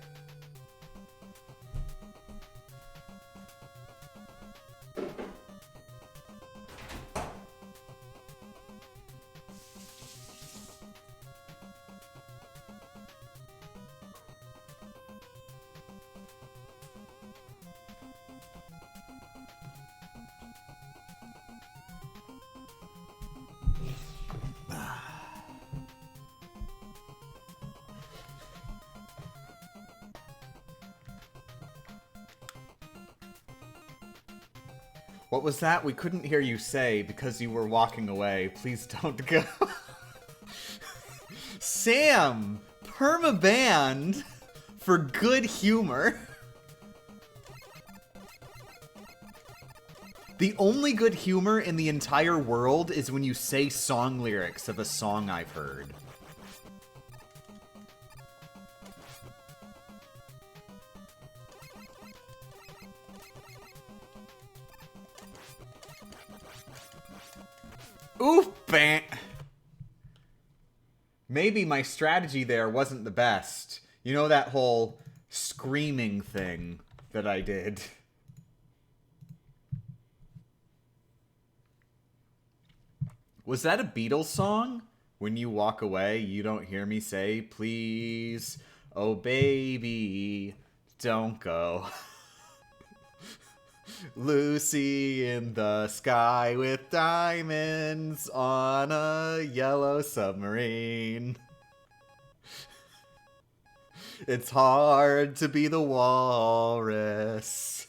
What was that? We couldn't hear you say because you were walking away. Please don't go. Sam! Permabanned for good humor. The only good humor in the entire world is when you say song lyrics of a song I've heard. Oof, bam. Maybe my strategy there wasn't the best. You know that whole screaming thing that I did. Was that a Beatles song? When you walk away, you don't hear me say, please, oh baby, don't go. Lucy in the sky with diamonds on a yellow submarine. It's hard to be the walrus.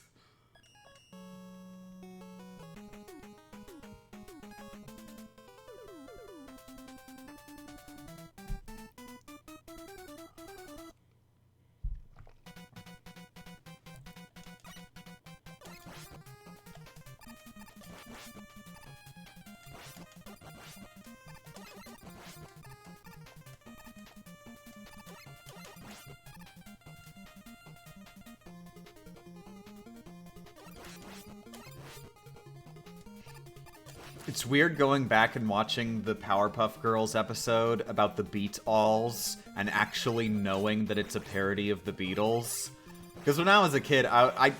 It's weird going back and watching the Powerpuff Girls episode about the Beat-Alls and actually knowing that it's a parody of the Beatles. Because when I was a kid, I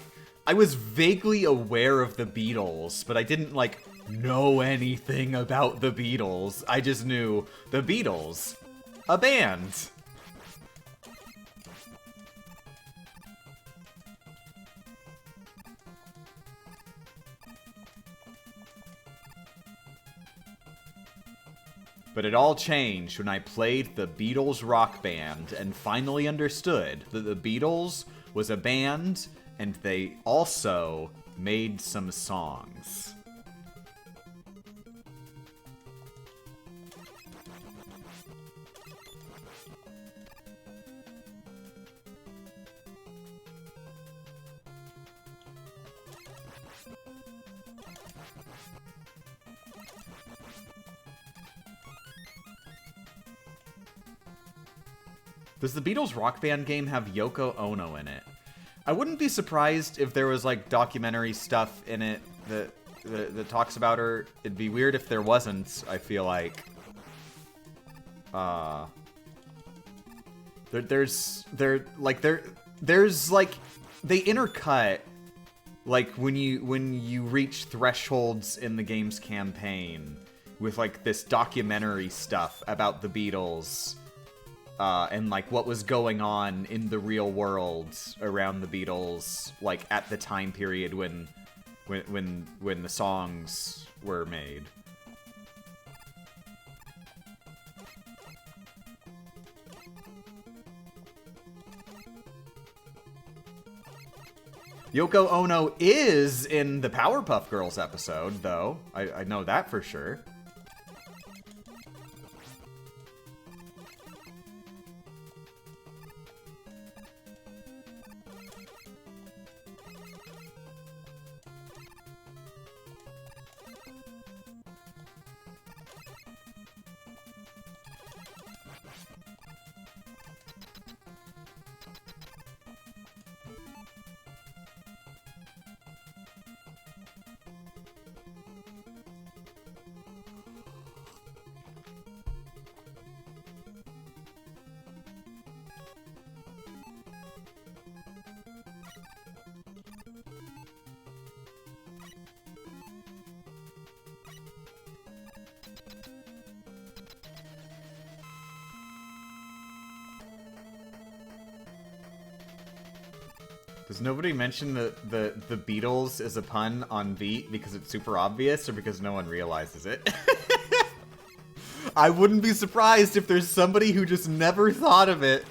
was vaguely aware of the Beatles, but I didn't, like, know anything about the Beatles. I just knew the Beatles, a band. But it all changed when I played the Beatles rock band and finally understood that the Beatles was a band and they also made some songs. Does the Beatles Rock Band game have Yoko Ono in it? I wouldn't be surprised if there was, like, documentary stuff in it that talks about her. It'd be weird if there wasn't, I feel like. There's like, they intercut, like, when you reach thresholds in the game's campaign with, like, this documentary stuff about the Beatles. And, like, what was going on in the real world around the Beatles, like, at the time period when the songs were made. Yoko Ono is in the Powerpuff Girls episode, though. I know that for sure. Does nobody mention the Beatles as a pun on beat because it's super obvious or because no one realizes it? I wouldn't be surprised if there's somebody who just never thought of it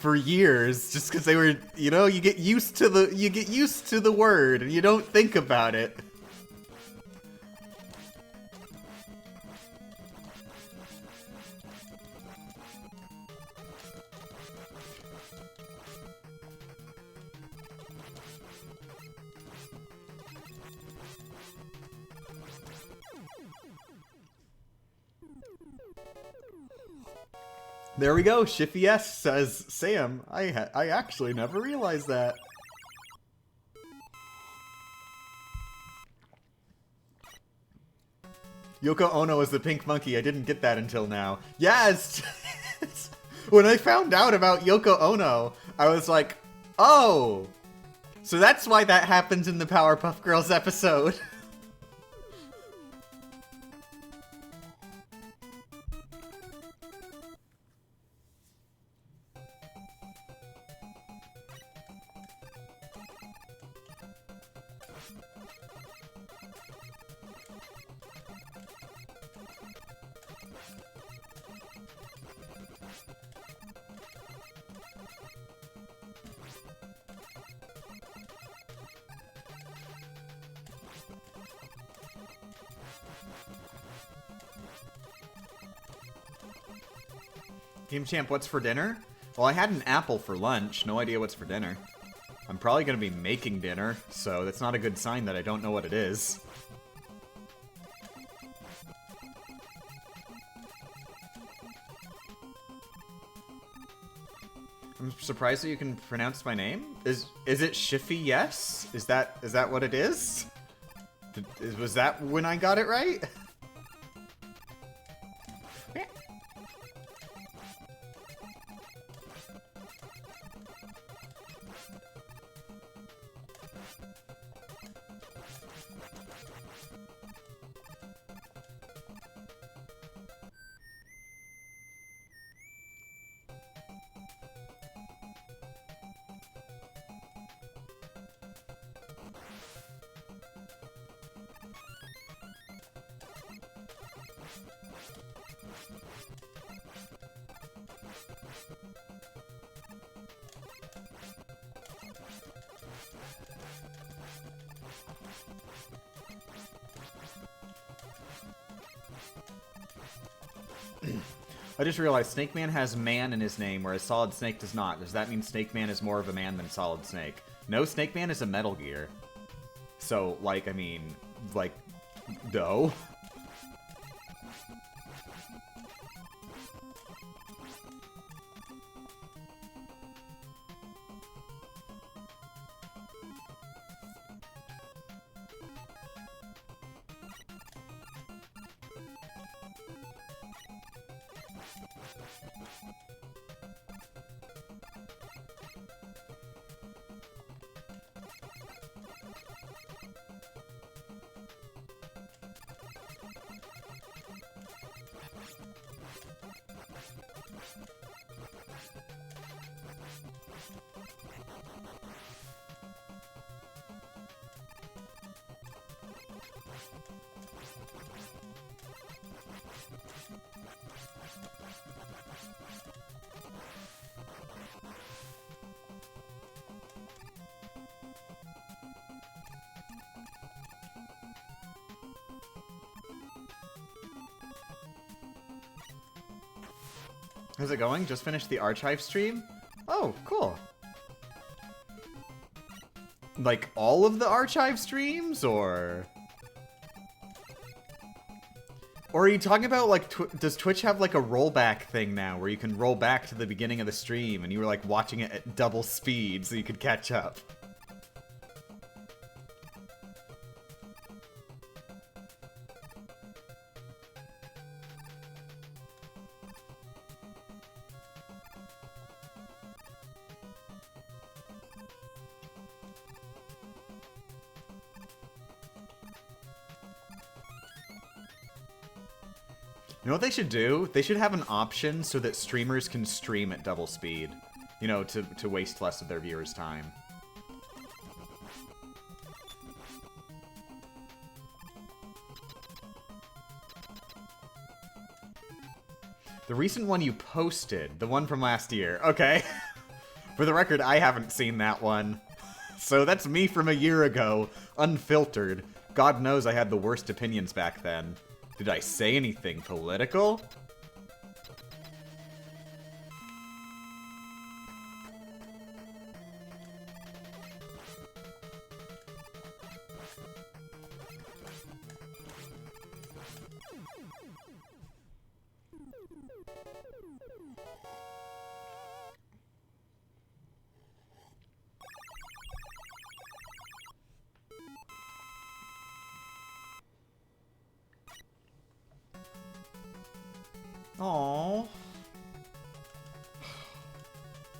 for years, just because they were, you know, you get used to the word and you don't think about it. There we go. Shiffy S says, Sam, I actually never realized that. Yoko Ono is the pink monkey. I didn't get that until now. Yes! When I found out about Yoko Ono, I was like, oh! So that's why that happens in the Powerpuff Girls episode. Game Champ, what's for dinner? Well, I had an apple for lunch. No idea what's for dinner. I'm probably going to be making dinner, so that's not a good sign that I don't know what it is. I'm surprised that you can pronounce my name. Is it Shiffy? Yes? Is that what it is? Was that when I got it right? I just realized Snake Man has man in his name, whereas Solid Snake does not. Does that mean Snake Man is more of a man than Solid Snake? No, Snake Man is a Metal Gear. So, like, I mean, like, no. How's it going? Just finished the archive stream? Oh, cool. Like, all of the archive streams, or... Or are you talking about, like, does Twitch have, like, a rollback thing now, where you can roll back to the beginning of the stream, and you were, like, watching it at double speed so you could catch up? You know what they should do? They should have an option so that streamers can stream at double speed. You know, to waste less of their viewers' time. The recent one you posted, the one from last year. Okay. For the record, I haven't seen that one. So that's me from a year ago, unfiltered. God knows I had the worst opinions back then. Did I say anything political? Aww.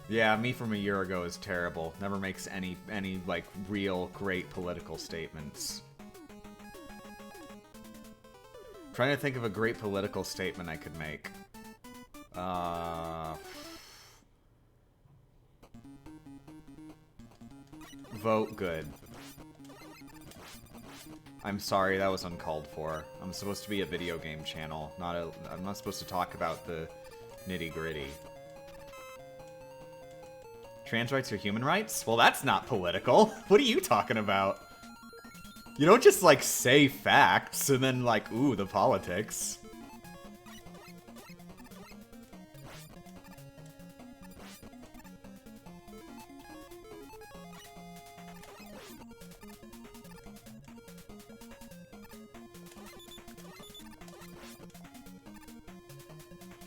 Yeah, me from a year ago is terrible. Never makes any like real great political statements. Trying to think of a great political statement I could make. Vote good. I'm sorry, that was uncalled for. I'm supposed to be a video game channel, I'm not supposed to talk about the nitty-gritty. Trans rights are human rights? Well, that's not political. What are you talking about? You don't just, like, say facts and then, like, ooh, the politics.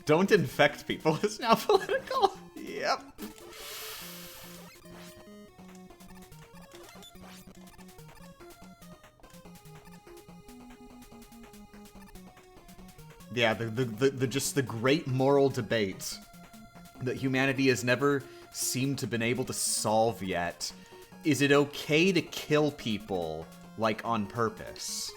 Don't infect people is now political? Yep. Yeah, just the great moral debate that humanity has never seemed to been able to solve yet. Is it okay to kill people, like, on purpose?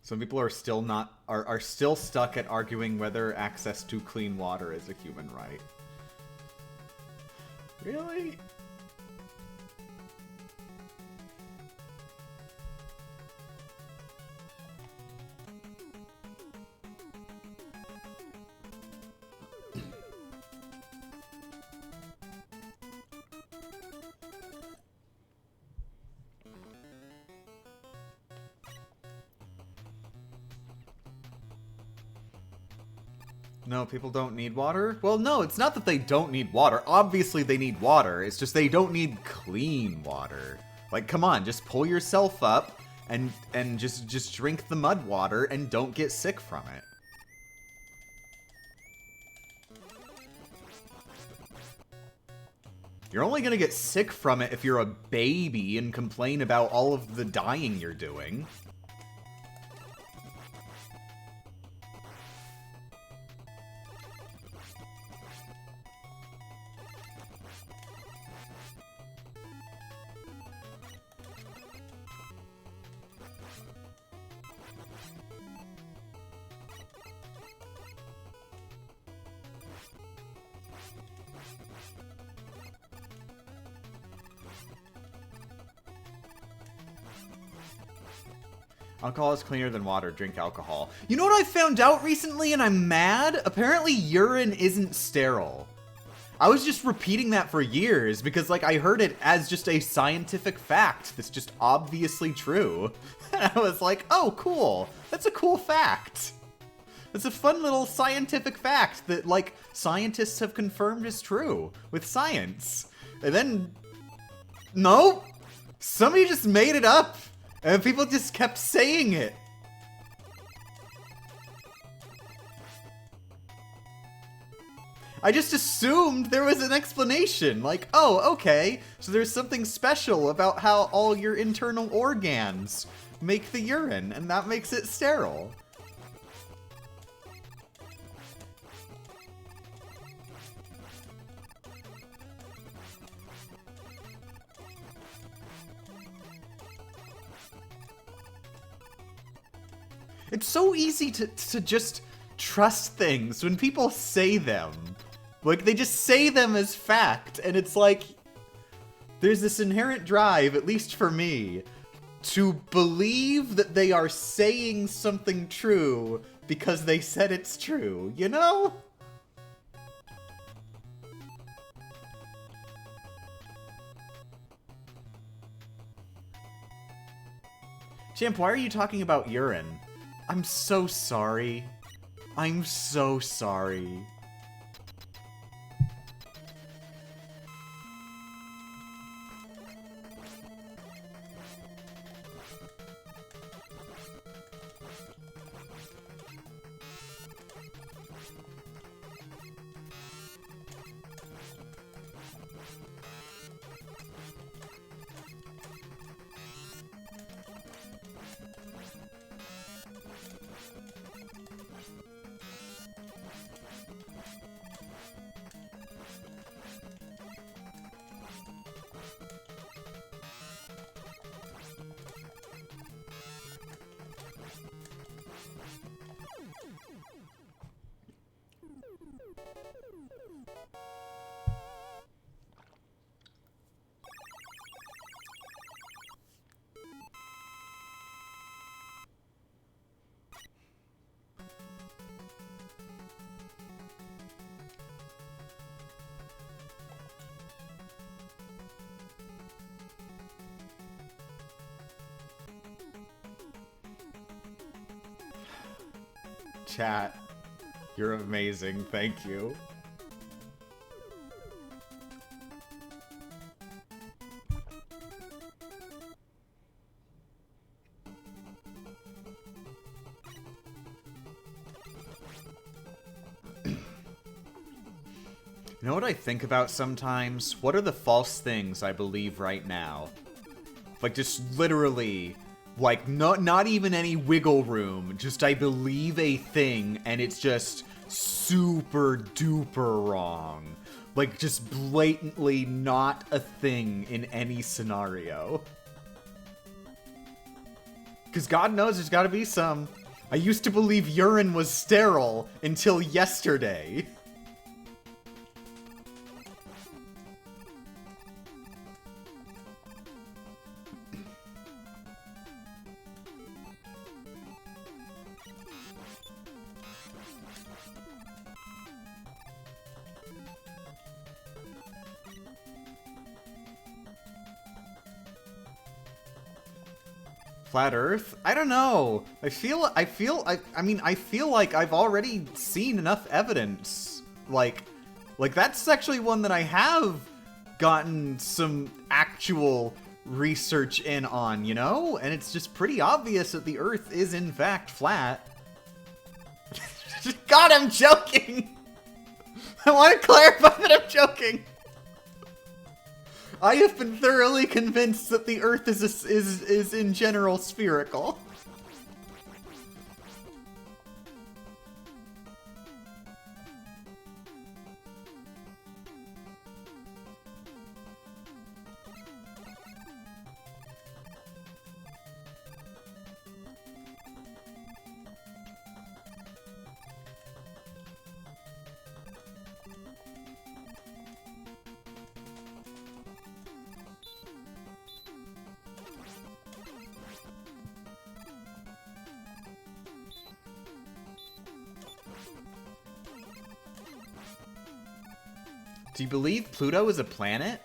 Some people are still are still stuck at arguing whether access to clean water is a human right. Really? No, people don't need water? Well, no, it's not that they don't need water. Obviously they need water. It's just they don't need clean water. Like, come on, just pull yourself up and just drink the mud water and don't get sick from it. You're only gonna get sick from it if you're a baby and complain about all of the dying you're doing. Alcohol is cleaner than water. Drink alcohol. You know what I found out recently and I'm mad? Apparently urine isn't sterile. I was just repeating that for years because, like, I heard it as just a scientific fact that's just obviously true. And I was like, oh, cool. That's a cool fact. It's a fun little scientific fact that, like, scientists have confirmed is true with science. And then, no, somebody just made it up, and people just kept saying it. I just assumed there was an explanation, like, oh, okay, so there's something special about how all your internal organs make the urine, and that makes it sterile. It's so easy to just trust things when people say them. Like, they just say them as fact, and it's like, there's this inherent drive, at least for me, to believe that they are saying something true because they said it's true, you know? Champ, why are you talking about urine? I'm so sorry. I'm so sorry. Chat, you're amazing, thank you. You know what I think about sometimes? What are the false things I believe right now? Like, just literally, like, not even any wiggle room. Just I believe a thing, and it's just super duper wrong. Like, just blatantly not a thing in any scenario. Because God knows there's gotta be some. I used to believe urine was sterile until yesterday. Flat Earth? I don't know. I feel like I've already seen enough evidence. Like that's actually one that I have gotten some actual research in on, you know? And it's just pretty obvious that the Earth is in fact flat. God, I'm joking! I want to clarify that I'm joking! I have been thoroughly convinced that the Earth is in general spherical. Do you believe Pluto is a planet?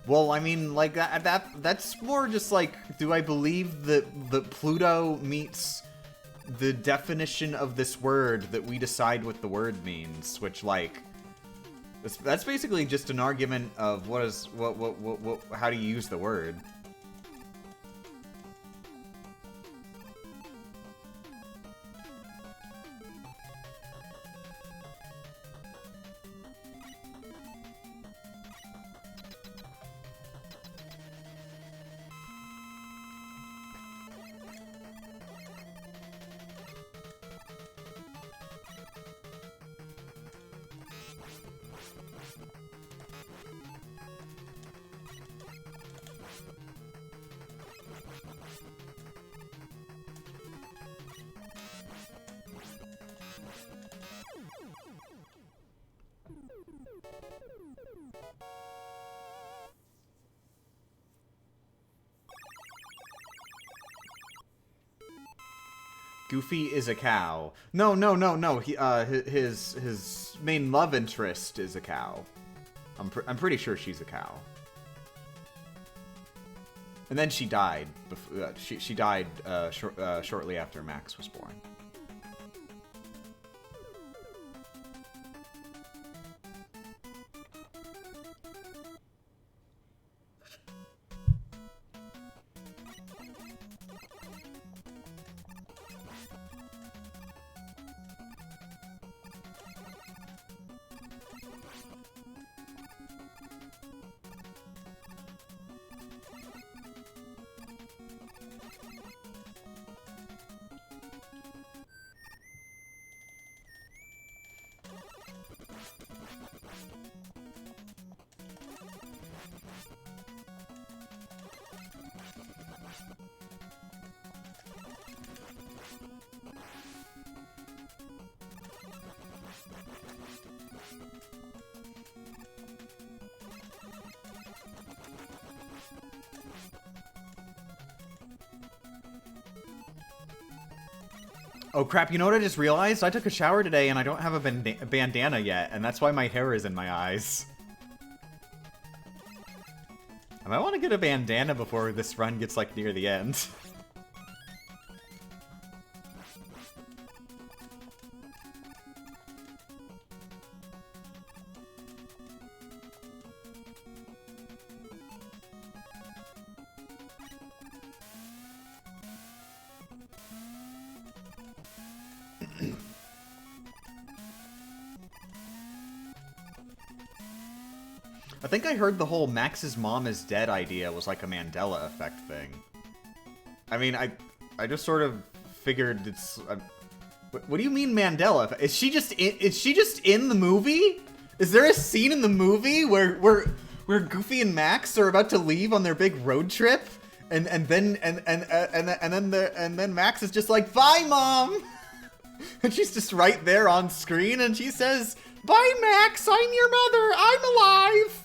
Well, I mean, like, that's more just like, do I believe that Pluto meets the definition of this word that we decide what the word means, which, like, that's basically just an argument of how do you use the word. Goofy is a cow. No. He, his main love interest is a cow. I'm pretty sure she's a cow. And then she died. She died shortly after Max was born. Oh crap, you know what I just realized? I took a shower today and I don't have a bandana yet, and that's why my hair is in my eyes. I might want to get a bandana before this run gets, like, near the end. I think I heard the whole Max's mom is dead idea was like a Mandela effect thing. I mean, I just sort of figured it's... what do you mean Mandela effect? Is she just in the movie? Is there a scene in the movie where Goofy and Max are about to leave on their big road trip, and then Max is just like, "Bye, Mom," and she's just right there on screen, and she says, "Bye, Max. I'm your mother. I'm alive."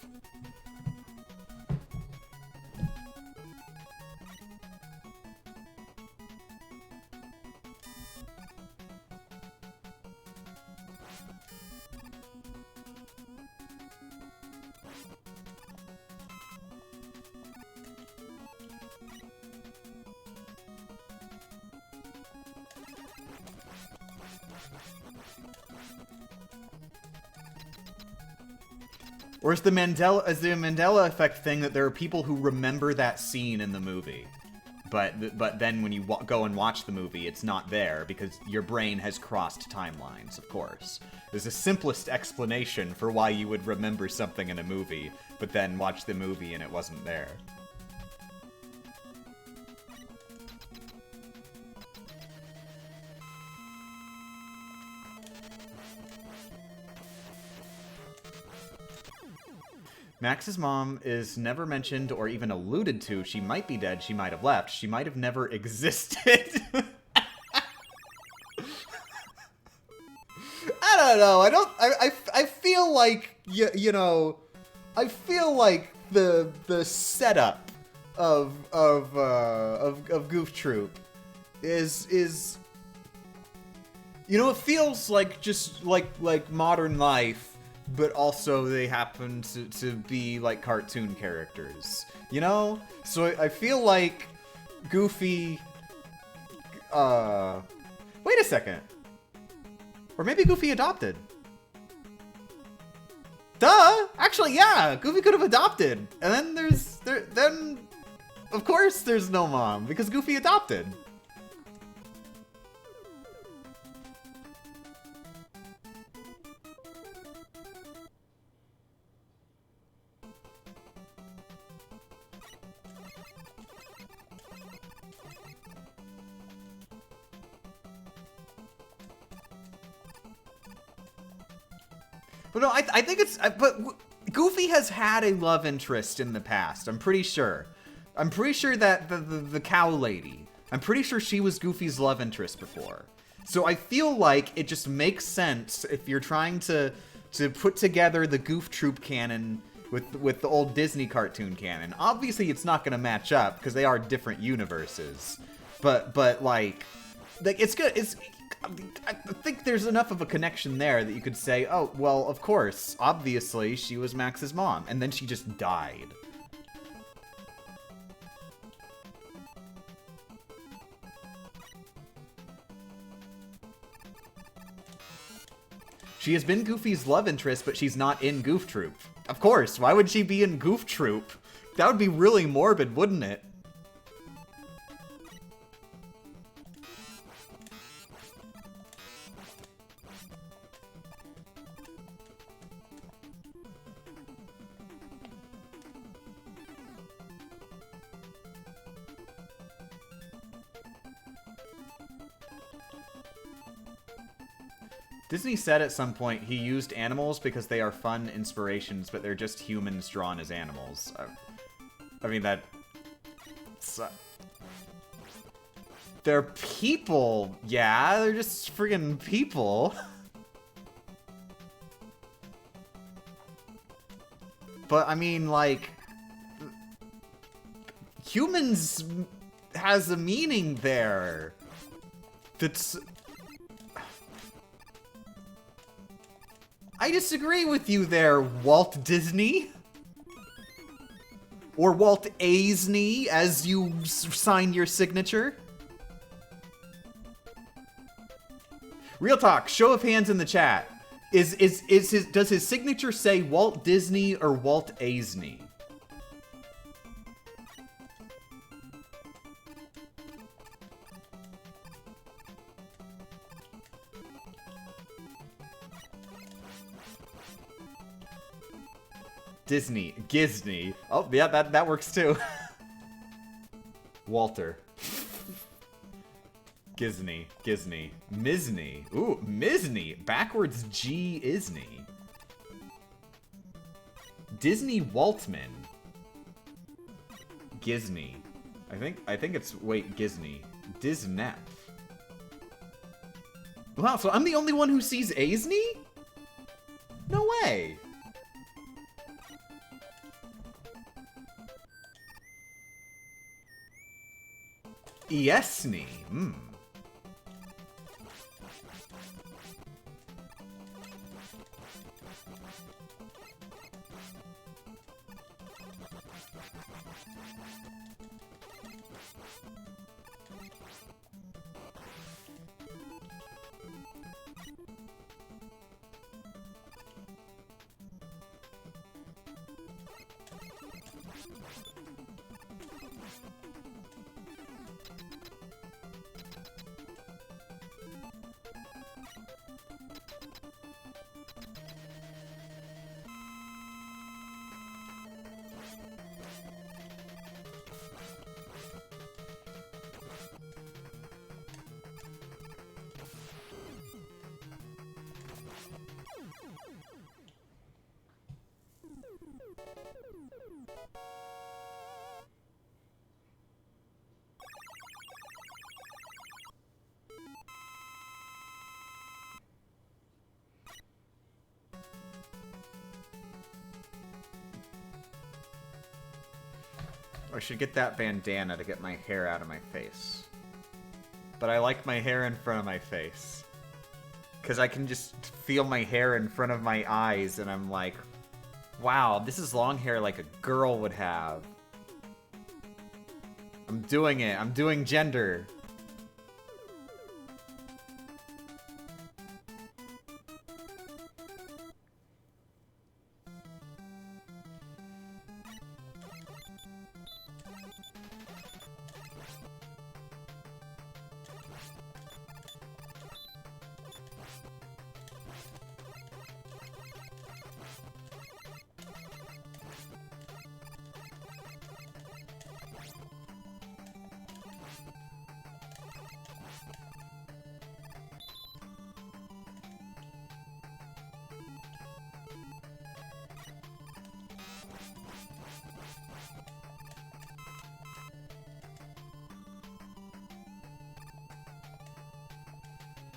Or is the Mandela effect thing that there are people who remember that scene in the movie, but then when you go and watch the movie, it's not there because your brain has crossed timelines, of course. There's a simplest explanation for why you would remember something in a movie, but then watch the movie and it wasn't there. Max's mom is never mentioned or even alluded to. She might be dead. She might have left. She might have never existed. I don't know. I feel like, you know, I feel like the setup of Goof Troop is you know, it feels like just like modern life but also they happen to be like cartoon characters, you know? So I feel like Goofy, wait a second. Or maybe Goofy adopted. Duh! Actually, yeah, Goofy could have adopted. And then then of course there's no mom, because Goofy adopted. But no, I think it's... But Goofy has had a love interest in the past, I'm pretty sure. I'm pretty sure that the cow lady, I'm pretty sure she was Goofy's love interest before. So I feel like it just makes sense if you're trying to put together the Goof Troop canon with the old Disney cartoon canon. Obviously, it's not going to match up because they are different universes. But like it's good. I think there's enough of a connection there that you could say, oh, well, of course, obviously she was Max's mom, and then she just died. She has been Goofy's love interest, but she's not in Goof Troop. Of course, why would she be in Goof Troop? That would be really morbid, wouldn't it? Disney said at some point he used animals because they are fun inspirations, but they're just humans drawn as animals. I mean, that... They're people, yeah, they're just friggin' people. But, I mean, like... Humans has a meaning there. That's... I disagree with you there, Walt Disney. Or Walt Aisney, as you sign your signature. Real talk, show of hands in the chat. Does his signature say Walt Disney or Walt Aisney? Disney. Gisney. Oh, yeah, that works too. Walter. Gisney. Gisney. Misney. Ooh, Misney. Backwards G Isney. Disney Waltman. Gisney. I think it's, wait, Gisney. Disnep. Wow, so I'm the only one who sees Aisney? No way. Iesney. Hmm. I should get that bandana to get my hair out of my face. But I like my hair in front of my face. Because I can just feel my hair in front of my eyes, and I'm like, wow, this is long hair like a girl would have. I'm doing it. I'm doing gender.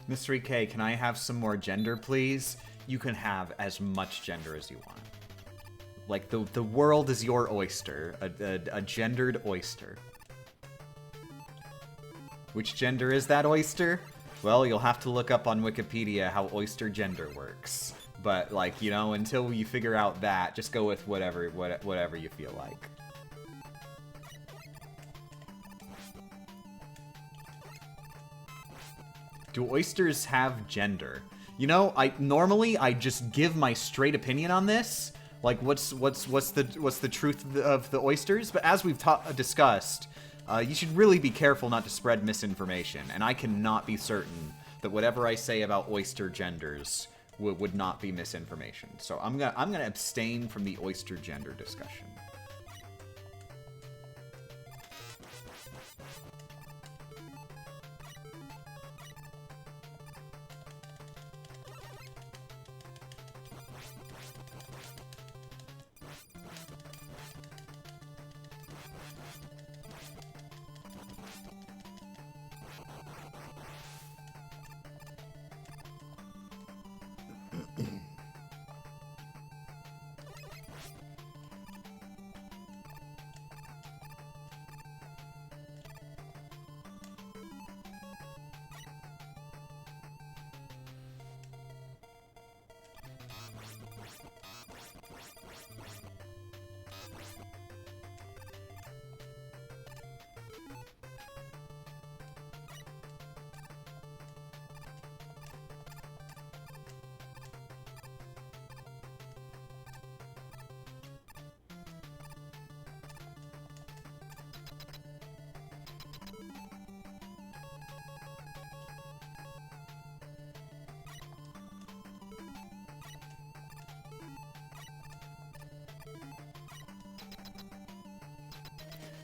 Mystery K, can I have some more gender, please? You can have as much gender as you want. Like, the world is your oyster. A gendered oyster. Which gender is that oyster? Well, you'll have to look up on Wikipedia how oyster gender works. But, like, you know, until you figure out that, just go with whatever you feel like. Do oysters have gender? You know, normally I just give my straight opinion on this, like what's the truth of the oysters. But as we've discussed, you should really be careful not to spread misinformation. And I cannot be certain that whatever I say about oyster genders would not be misinformation. So I'm gonna abstain from the oyster gender discussion.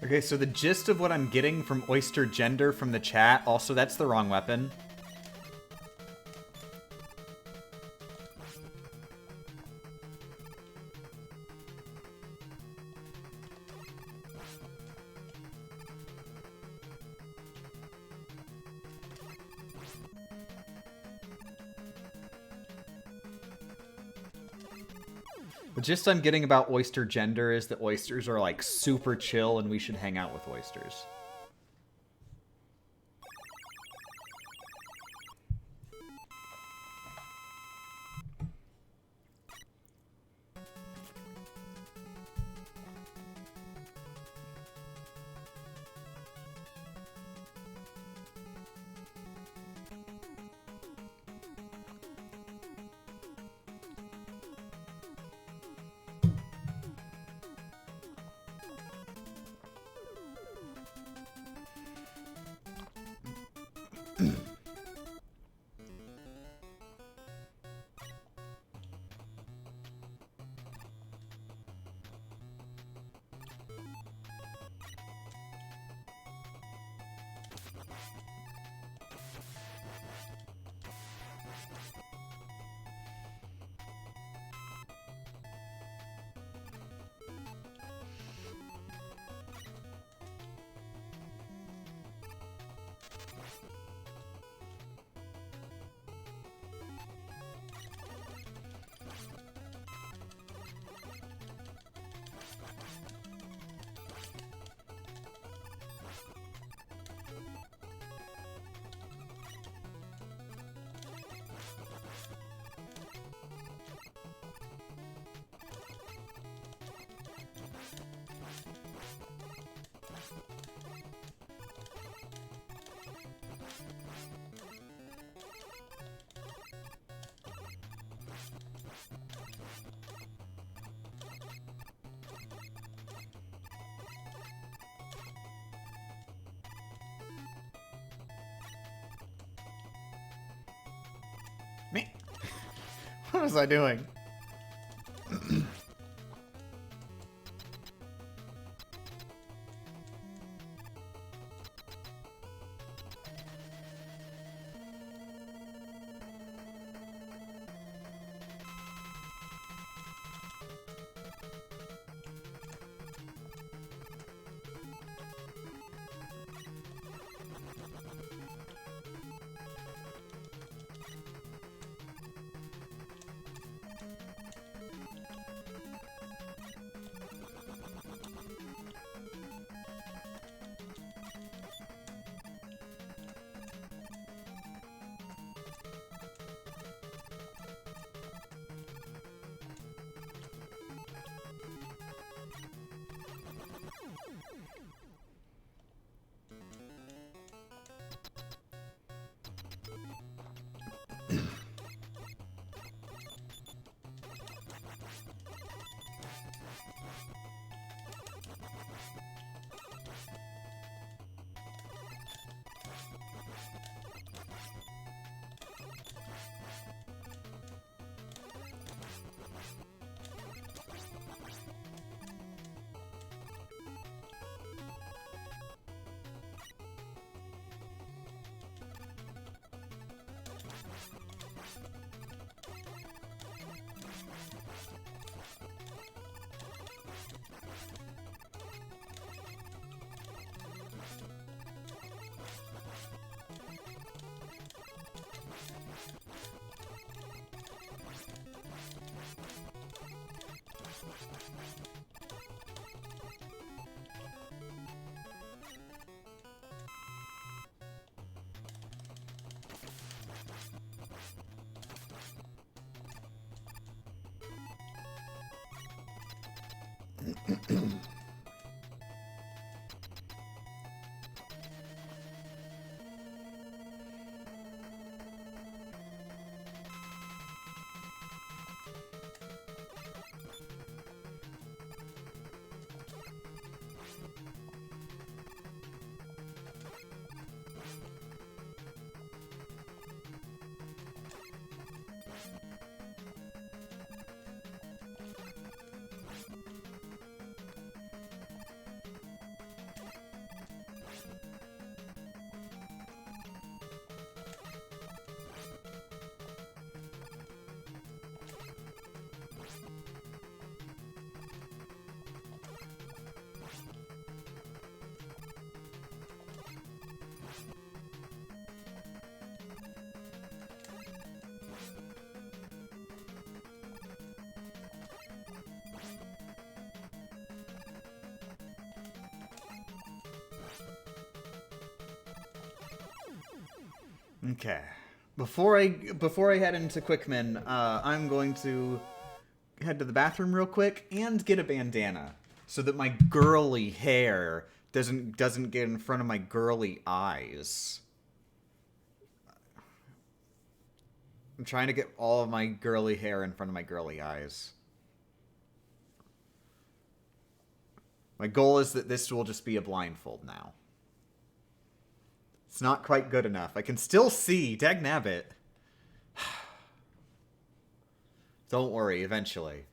Okay, so the gist of what I'm getting from oyster gender from the chat, also that's the wrong weapon. The gist I'm getting about oyster gender is that oysters are like super chill and we should hang out with oysters. What was I doing? Okay. Before I head into Quickman, I'm going to head to the bathroom real quick and get a bandana so that my girly hair doesn't get in front of my girly eyes. I'm trying to get all of my girly hair in front of my girly eyes. My goal is that this will just be a blindfold now. It's not quite good enough. I can still see. Dagnabbit. Don't worry, eventually.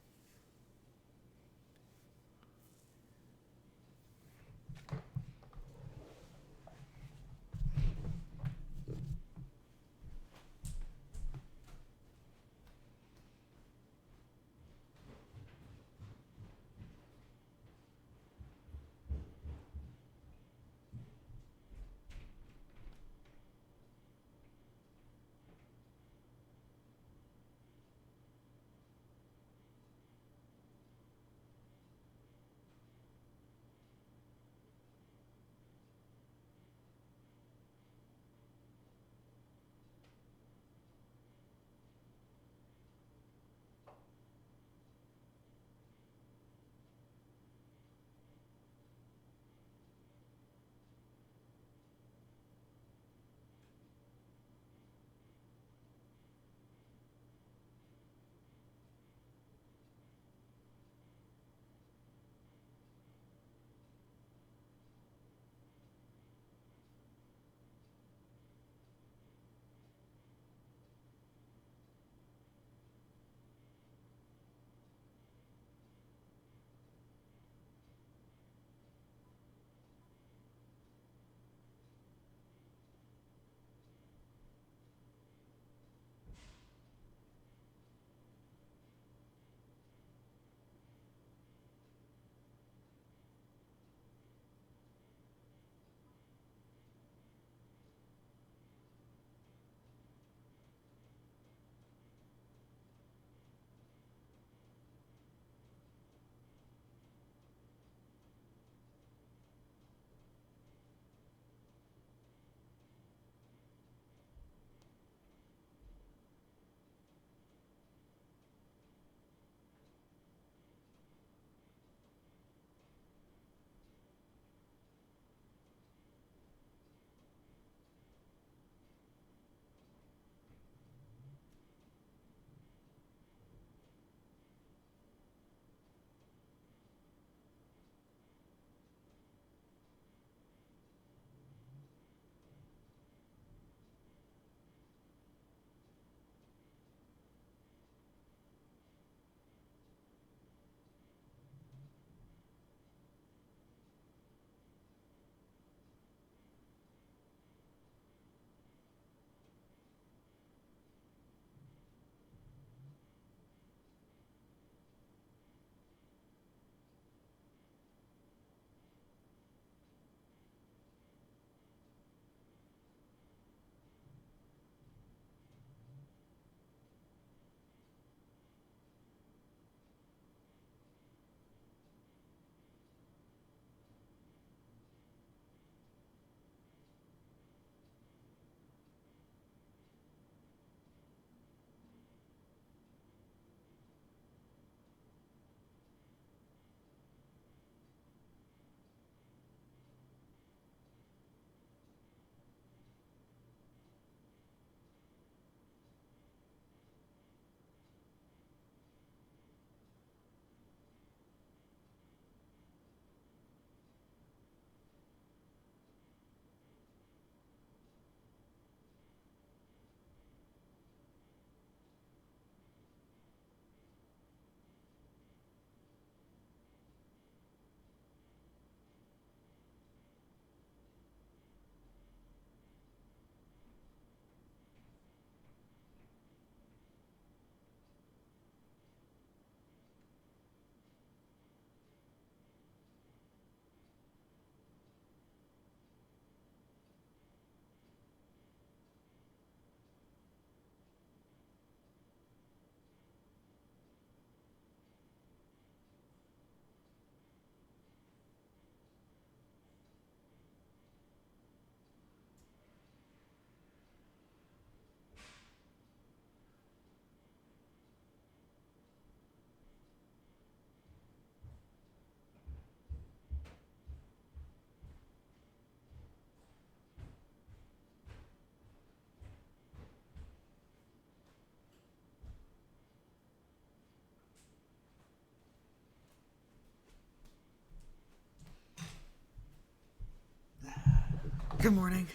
Good morning.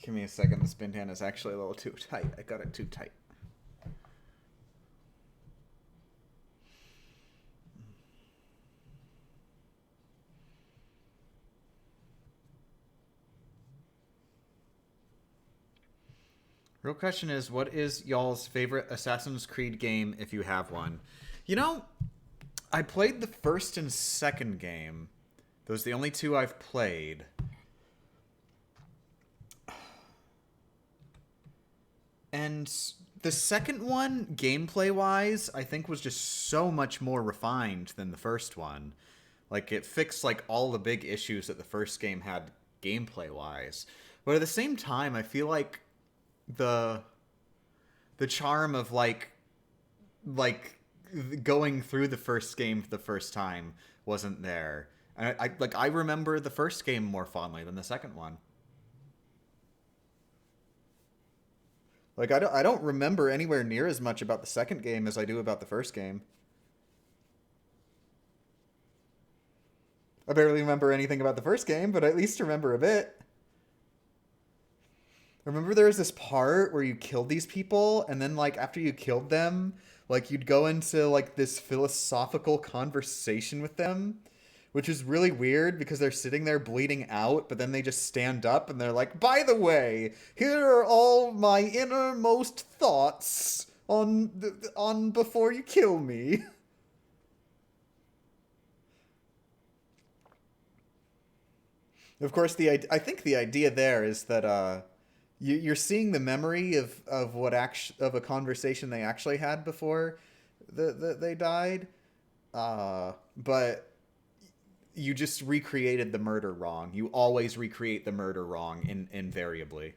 Give me a second. The spin tan is actually a little too tight. I got it too tight. Real question is, what is y'all's favorite Assassin's Creed game if you have one? You know, I played the first and second game. Those are the only two I've played. And the second one, gameplay-wise, I think was just so much more refined than the first one. Like, it fixed, like, all the big issues that the first game had gameplay-wise. But at the same time, I feel like the charm of, like going through the first game for the first time wasn't there. And I remember the first game more fondly than the second one. Like, I don't remember anywhere near as much about the second game as I do about the first game. I barely remember anything about the first game, but I at least remember a bit. Remember there was this part where you killed these people, and then, like, after you killed them, like, you'd go into, like, this philosophical conversation with them, which is really weird because they're sitting there bleeding out, but then they just stand up and they're like, by the way, here are all my innermost thoughts on before you kill me. Of course, I think the idea there is that you're seeing the memory of a conversation they actually had before they died, but you just recreated the murder wrong. You always recreate the murder wrong invariably.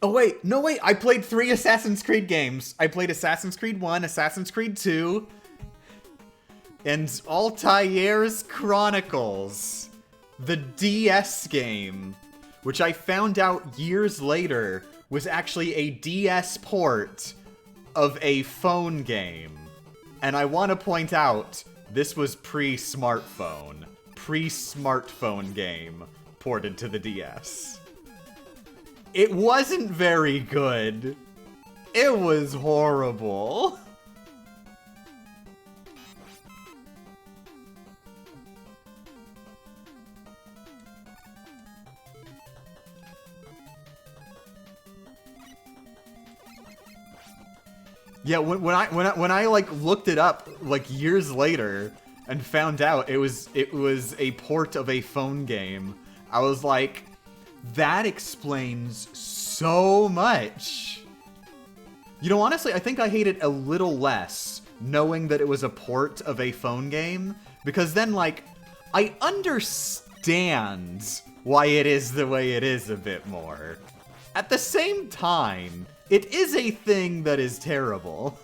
Oh, wait. No, wait. I played 3 Assassin's Creed games. I played Assassin's Creed 1, Assassin's Creed 2, and Altair's Chronicles, the DS game, which I found out years later was actually a DS port of a phone game. And I want to point out, this was pre-smartphone game ported to the DS. It wasn't very good. It was horrible. Yeah, when I like looked it up like years later and found out it was a port of a phone game, I was like, that explains so much. You know, honestly, I think I hate it a little less knowing that it was a port of a phone game, because then, like, I understand why it is the way it is a bit more. At the same time, it is a thing that is terrible.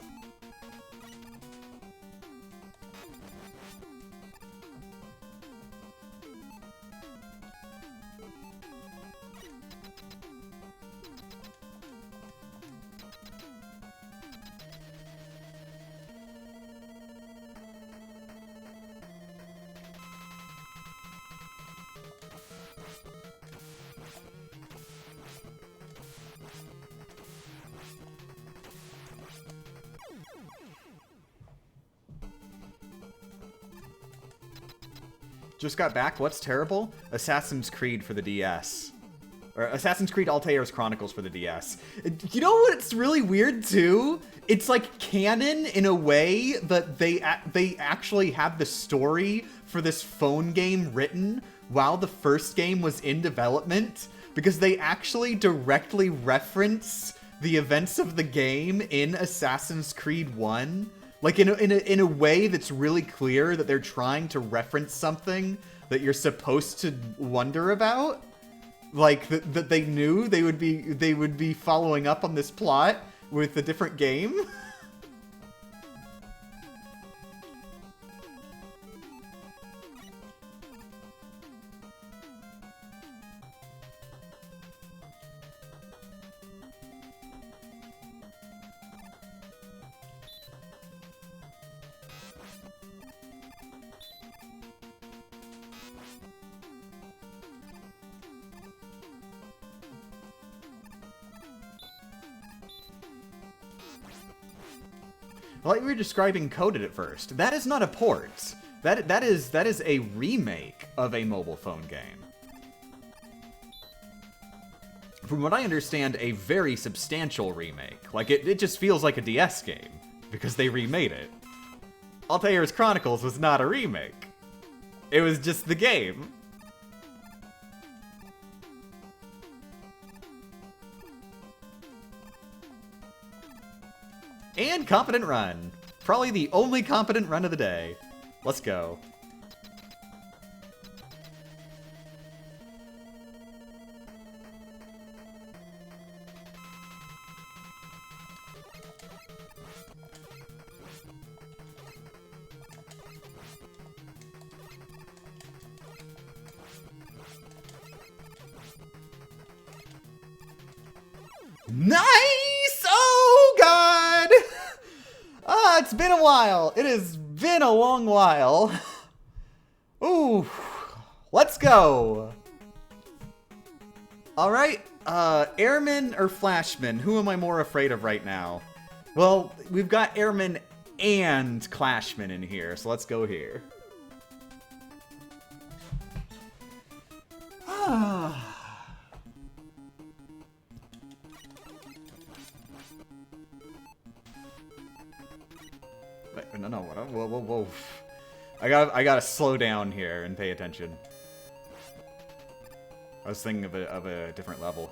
Just got back. What's terrible? Assassin's Creed for the DS. Or Assassin's Creed Altair's Chronicles for the DS. You know what's really weird, too? It's like canon in a way that they actually have the story for this phone game written while the first game was in development, because they actually directly reference the events of the game in Assassin's Creed 1. Like, in a way that's really clear that they're trying to reference something that you're supposed to wonder about. Like, that they knew they would be following up on this plot with a different game? Like we were describing Coded at first. That is not a port. That is a remake of a mobile phone game. From what I understand, a very substantial remake. Like, it just feels like a DS game, because they remade it. Altair's Chronicles was not a remake. It was just the game. And competent run. Probably the only competent run of the day. Let's go. Nice! Oh, God! Ah, it's been a while. It has been a long while. Ooh. Let's go. All right. Airman or Flashman? Who am I more afraid of right now? Well, we've got Airman and Clashman in here, so let's go here. Ah. No, whoa. I gotta slow down here and pay attention. I was thinking of a different level.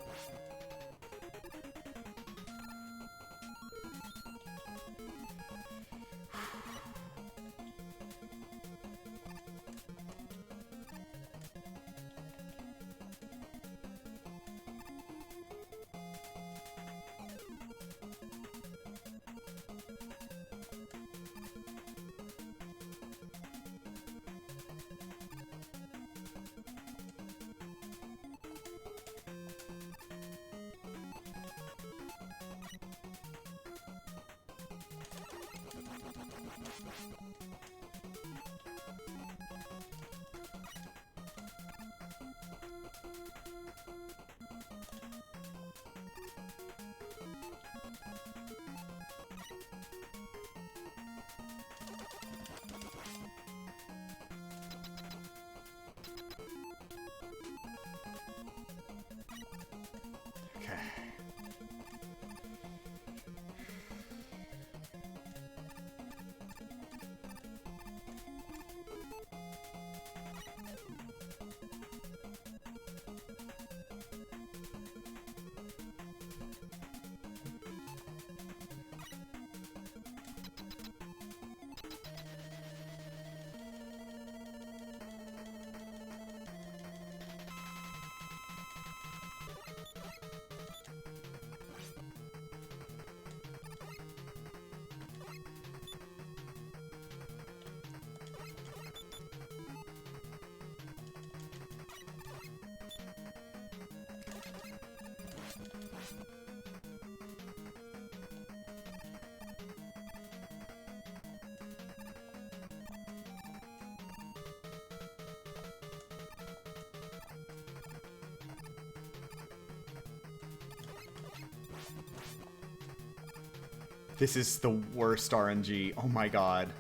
This is the worst RNG. Oh my god.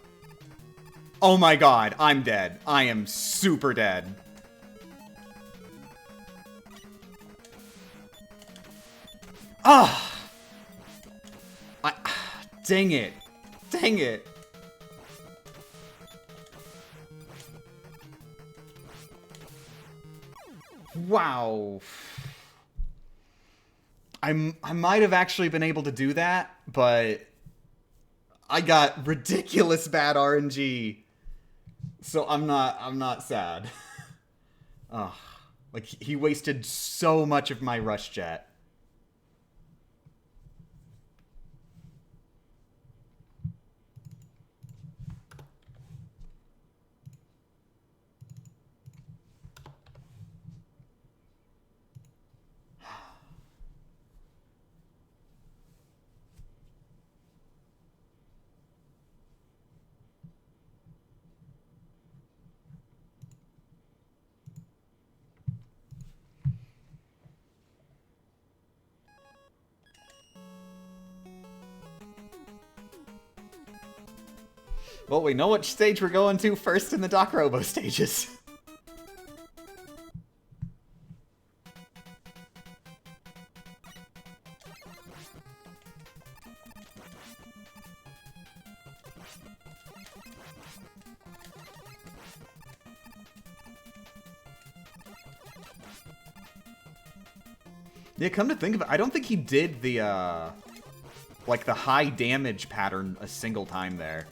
Oh my god, I'm dead. I am super dead. Ah! Dang it. Dang it. Wow. I might have actually been able to do that, but I got ridiculous bad RNG. So I'm not sad. Ugh. Like, he wasted so much of my rush jet. Well, we know which stage we're going to first in the Doc Robo stages. Yeah, come to think of it, I don't think he did the, like, the high damage pattern a single time there.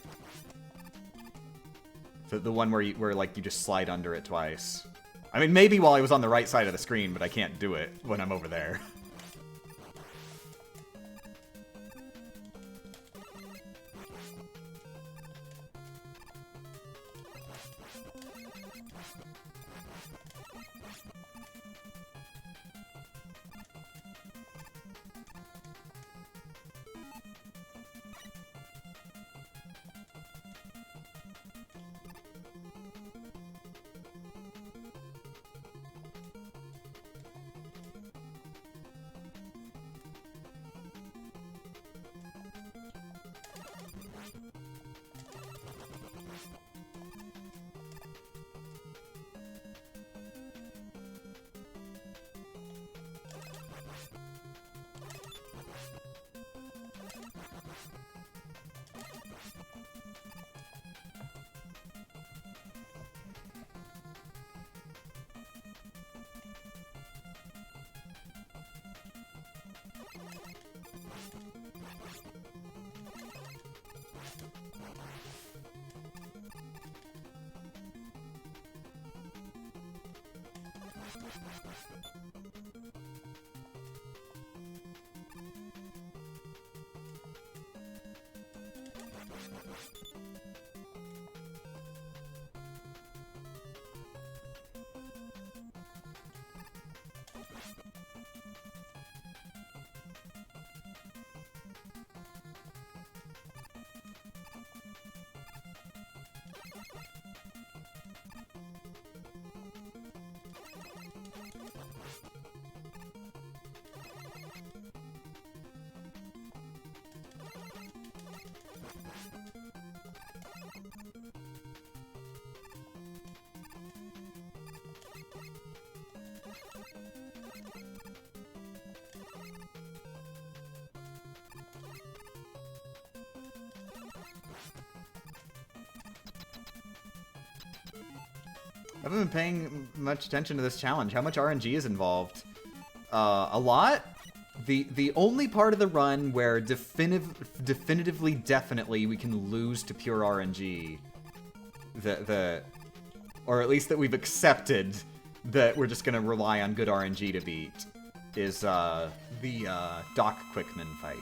The one where like, you just slide under it twice. I mean, maybe while I was on the right side of the screen, but I can't do it when I'm over there. I haven't been paying much attention to this challenge. How much RNG is involved? A lot. The only part of the run where definitively we can lose to pure RNG, or at least that we've accepted that we're just gonna rely on good RNG to beat, is the Doc Quickman fight.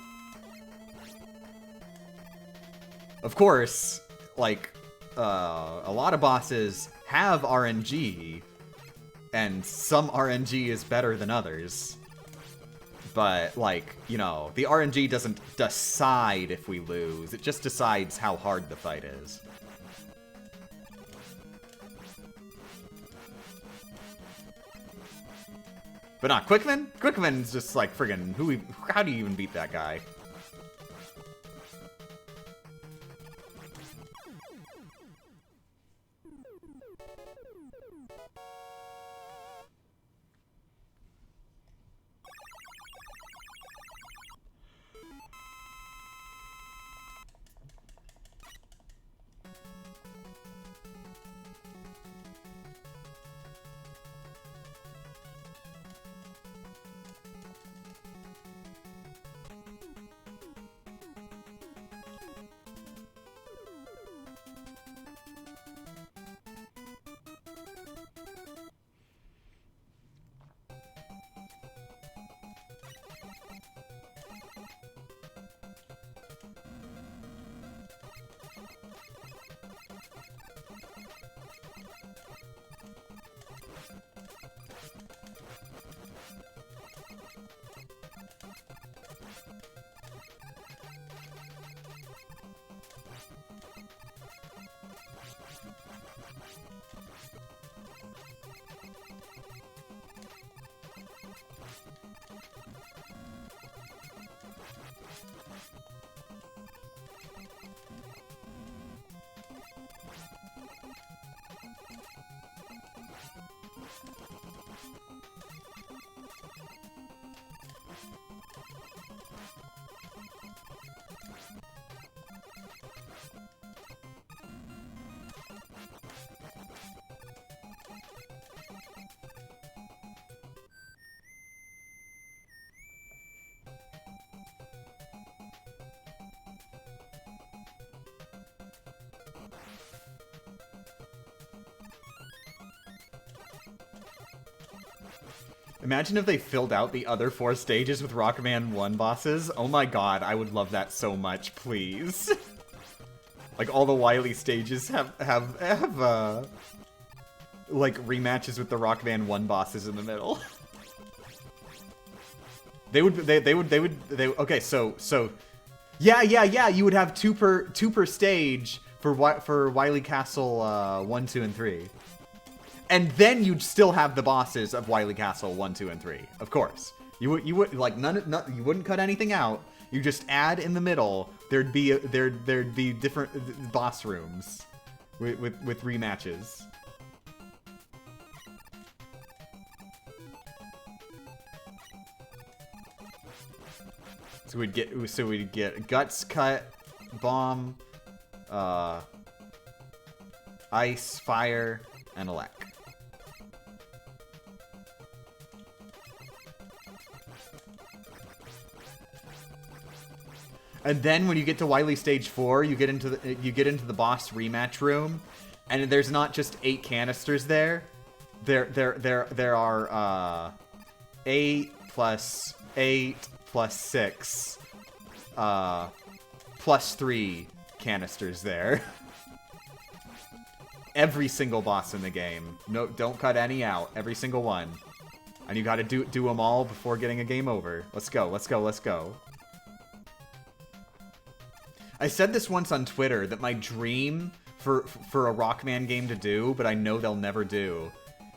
Of course, like, a lot of bosses have RNG, and some RNG is better than others. But, like, you know, the RNG doesn't decide if we lose, it just decides how hard the fight is. But not Quickman? Quickman's just like friggin' how do you even beat that guy? Imagine if they filled out the other 4 stages with Rockman 1 bosses. Oh my god, I would love that so much, please. Like, all the Wily stages have like, rematches with the Rockman 1 bosses in the middle. Okay, so... Yeah, you would have two per stage for Wily Castle 1, 2, and 3. And then you'd still have the bosses of Wily Castle 1, 2, and 3. Of course. You would like you wouldn't cut anything out. You just add in the middle. There'd be different boss rooms with rematches. So we'd get Guts Cut, Bomb, Ice, Fire, and Elect. And then when you get to Wily Stage 4, you get into the boss rematch room, and there's not just 8 canisters there. There are 8 plus 8 plus 6 plus 3 canisters there. Every single boss in the game. No, don't cut any out. Every single one. And you gotta do them all before getting a game over. Let's go, let's go, let's go. I said this once on Twitter that my dream for a Rockman game to do, but I know they'll never do,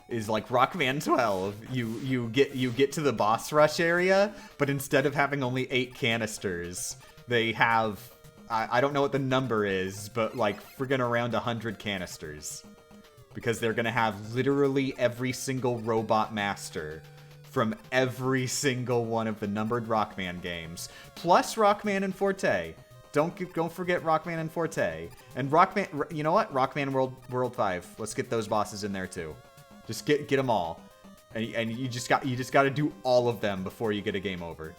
is like Rockman 12. You get to the boss rush area, but instead of having only 8 canisters, they have I don't know what the number is, but like friggin' around 100 canisters. Because they're gonna have literally every single robot master from every single one of the numbered Rockman games, plus Rockman and Forte. Don't forget Rockman and Forte. And Rockman, you know what? Rockman World 5. Let's get those bosses in there too. Just get them all. And you just got to do all of them before you get a game over.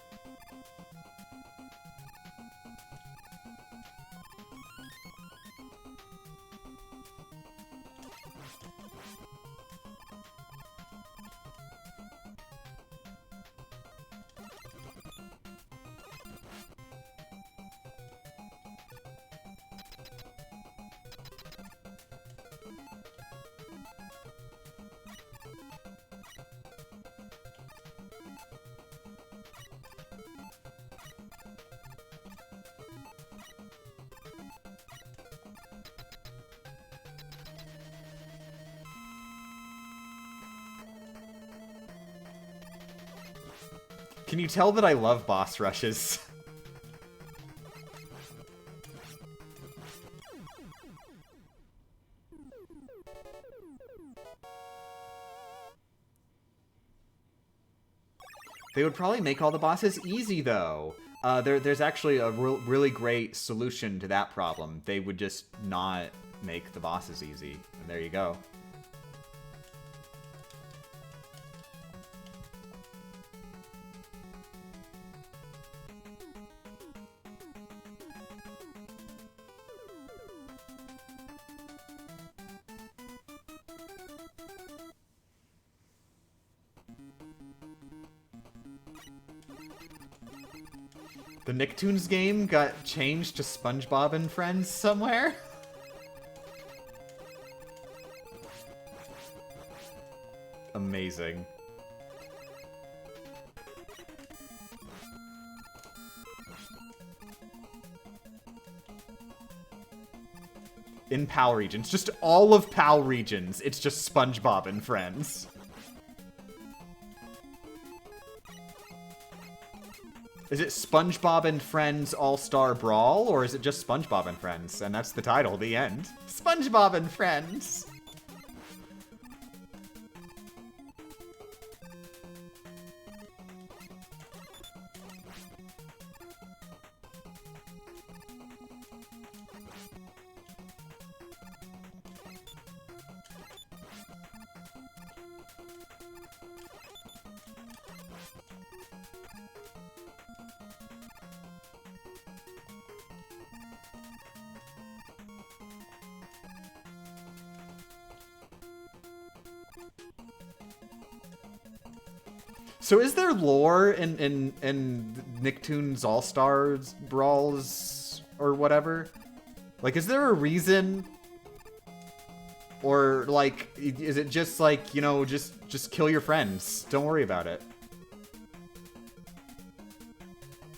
Can you tell that I love boss rushes? They would probably make all the bosses easy, though. There's actually a really great solution to that problem. They would just not make the bosses easy. And there you go. The Nicktoons game got changed to SpongeBob and Friends somewhere? Amazing. In PAL regions. Just all of PAL regions. It's just SpongeBob and Friends. Is it SpongeBob and Friends All-Star Brawl, or is it just SpongeBob and Friends? And that's the title, the end. SpongeBob and Friends! So is there lore in Nicktoons All-Stars Brawls or whatever? Like, is there a reason? Or, like, is it just like, you know, just kill your friends? Don't worry about it.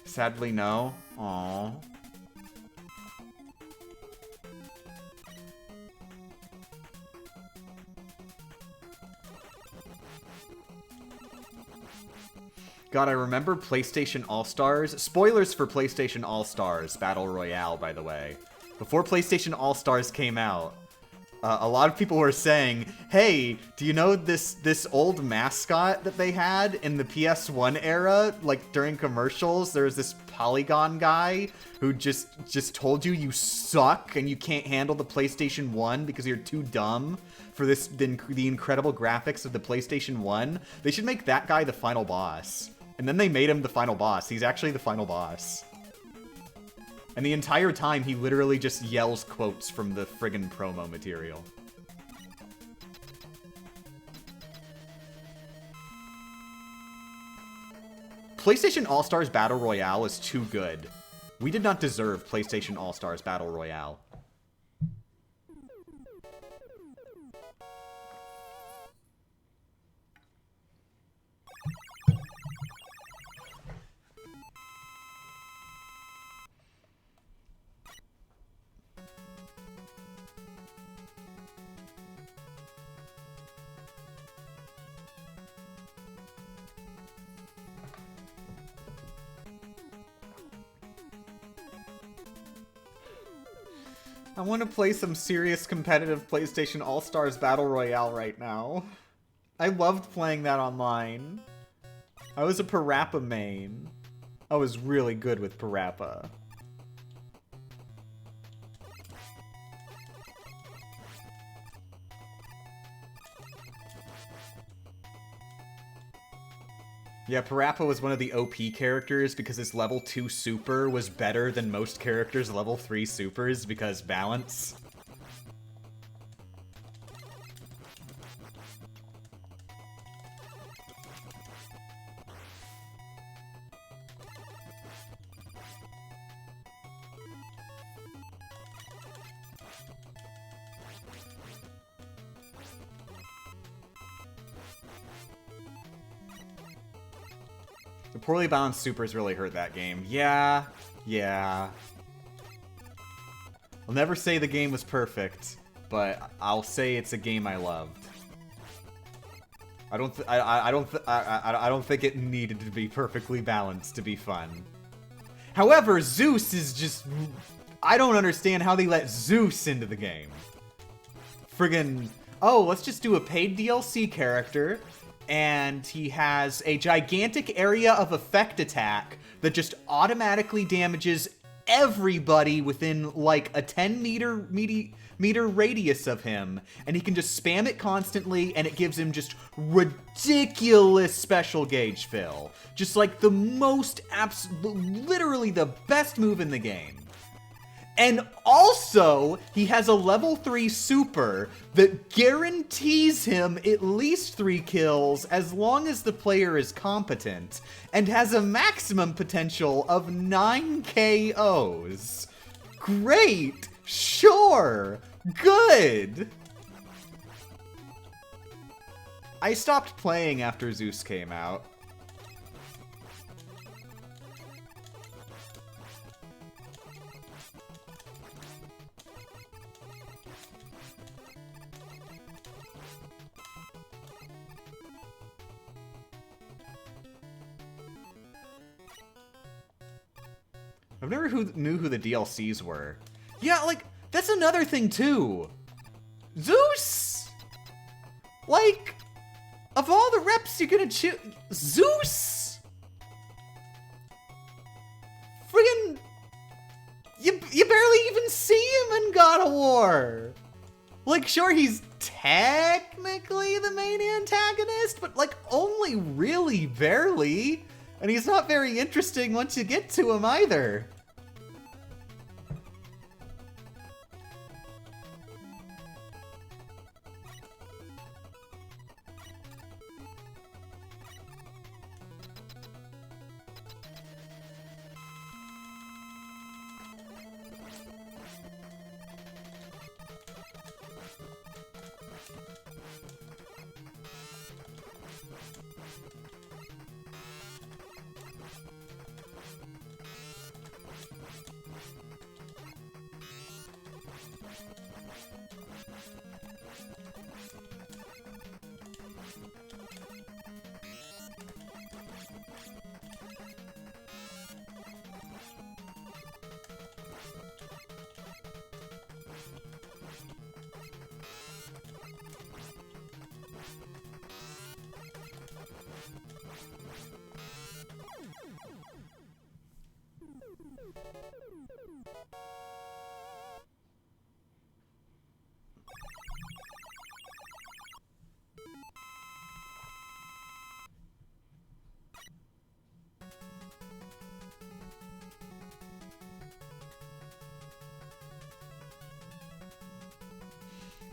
Sadly, no. Aww. God, I remember PlayStation All-Stars. Spoilers for PlayStation All-Stars Battle Royale, by the way. Before PlayStation All-Stars came out, a lot of people were saying, hey, do you know this old mascot that they had in the PS1 era? Like, during commercials, there was this Polygon guy who just told you suck and you can't handle the PlayStation 1 because you're too dumb for the incredible graphics of the PlayStation 1. They should make that guy the final boss. And then they made him the final boss. He's actually the final boss. And the entire time, he literally just yells quotes from the friggin' promo material. PlayStation All-Stars Battle Royale is too good. We did not deserve PlayStation All-Stars Battle Royale. I want to play some serious competitive PlayStation All-Stars Battle Royale right now. I loved playing that online. I was a Parappa main. I was really good with Parappa. Yeah, Parappa was one of the OP characters because his level 2 super was better than most characters' level 3 supers because balance. The poorly balanced supers really hurt that game. Yeah. I'll never say the game was perfect, but I'll say it's a game I loved. I don't think it needed to be perfectly balanced to be fun. However, Zeus is just... I don't understand how they let Zeus into the game. Friggin'... Oh, let's just do a paid DLC character, and he has a gigantic area of effect attack that just automatically damages everybody within, like, a 10-meter radius of him, and he can just spam it constantly, and it gives him just ridiculous special gauge fill. Just, like, the most literally the best move in the game. And also, he has a level 3 super that guarantees him at least 3 kills as long as the player is competent, and has a maximum potential of 9 KOs. Great! Sure! Good! I stopped playing after Zeus came out. I've never knew who the DLCs were. Yeah, like, that's another thing, too. Zeus! Like, of all the reps you're gonna choose... Zeus! Friggin'... You barely even see him in God of War! Like, sure, he's technically the main antagonist, but, like, only really barely. And he's not very interesting once you get to him, either.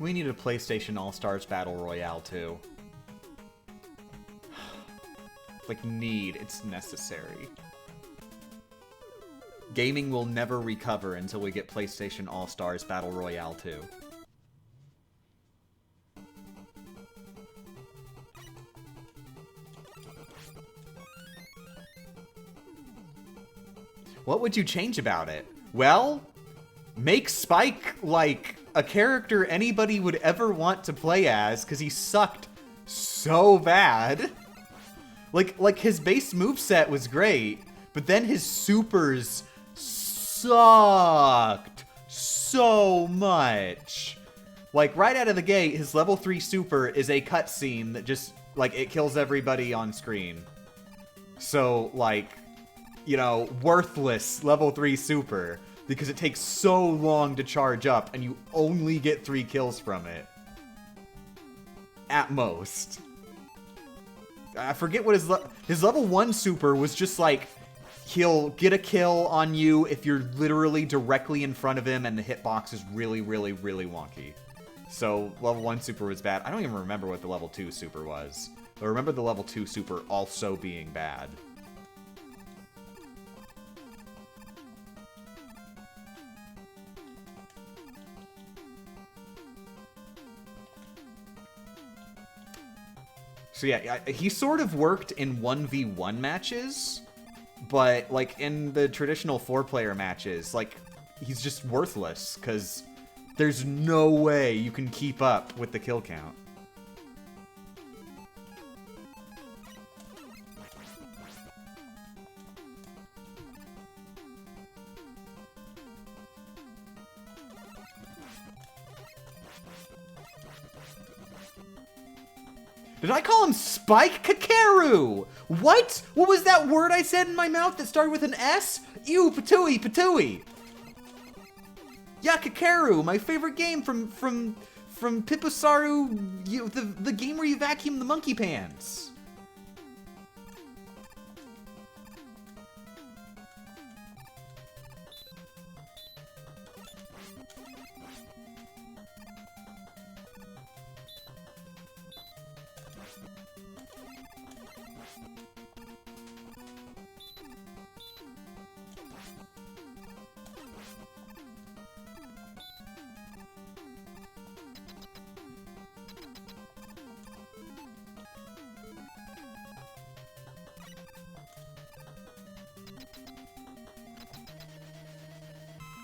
We need a PlayStation All-Stars Battle Royale too. Like, need. It's necessary. Gaming will never recover until we get PlayStation All-Stars Battle Royale 2. What would you change about it? Well, make Spike, like, a character anybody would ever want to play as, because he sucked so bad. Like, his base moveset was great, but then his supers sucked so much. Like, right out of the gate, his level 3 super is a cutscene that just, like, it kills everybody on screen. So, like, you know, worthless level 3 super, because it takes so long to charge up, and you only get 3 kills from it. At most. I forget what his level 1 super was just like, he'll get a kill on you if you're literally directly in front of him and the hitbox is really, really, really wonky. So, level 1 super was bad. I don't even remember what the level 2 super was. But I remember the level 2 super also being bad. So yeah, he sort of worked in 1v1 matches, but, like, in the traditional 4-player matches, like, he's just worthless, because there's no way you can keep up with the kill count. Did I call him Spike Kakeru? What? What was that word I said in my mouth that started with an S? Ew, patooey, patooey. Yeah, Kakeru, my favorite game from Piposaru, the game where you vacuum the monkey pants.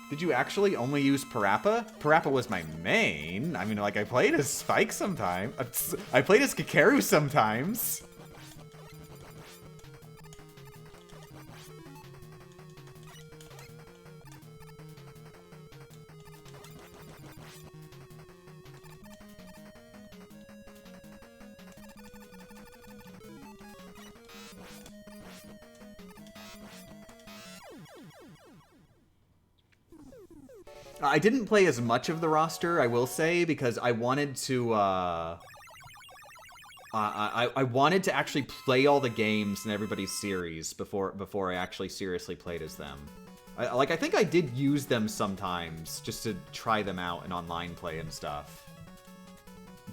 Did you actually only use Parappa? Parappa was my main. I mean, like, I played as Spike sometimes. I played as Kakeru sometimes. I didn't play as much of the roster, I will say, because I wanted to, I wanted to actually play all the games in everybody's series before I actually seriously played as them. I think I did use them sometimes, just to try them out in online play and stuff.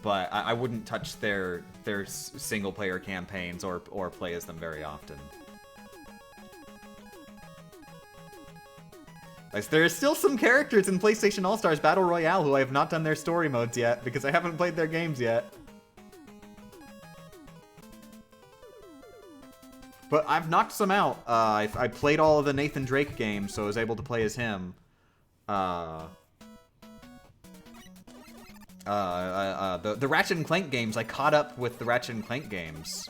But I wouldn't touch their single-player campaigns or play as them very often. There are still some characters in PlayStation All-Stars Battle Royale who I have not done their story modes yet, because I haven't played their games yet. But I've knocked some out. I played all of the Nathan Drake games, so I was able to play as him. The Ratchet and Clank games, I caught up with the Ratchet and Clank games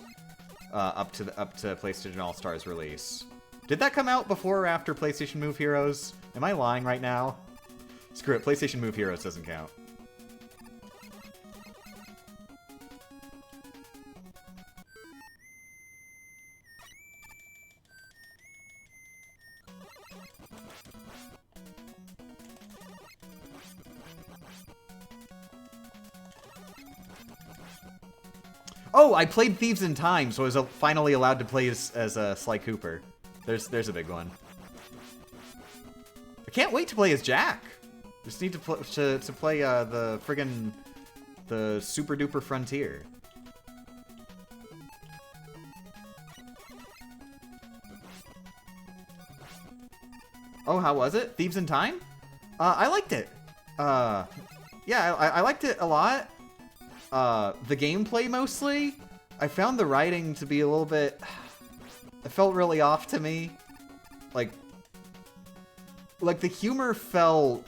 up to PlayStation All-Stars release. Did that come out before or after PlayStation Move Heroes? Am I lying right now? Screw it, PlayStation Move Heroes doesn't count. Oh, I played Thieves in Time, so I was finally allowed to play as Sly Cooper. There's a big one. I can't wait to play as Jack. Just need to play the friggin' the Super Duper Frontier. Oh, how was it? Thieves in Time? I liked it. Yeah, I liked it a lot. The gameplay mostly. I found the writing to be a little bit... It felt really off to me. Like the humor felt...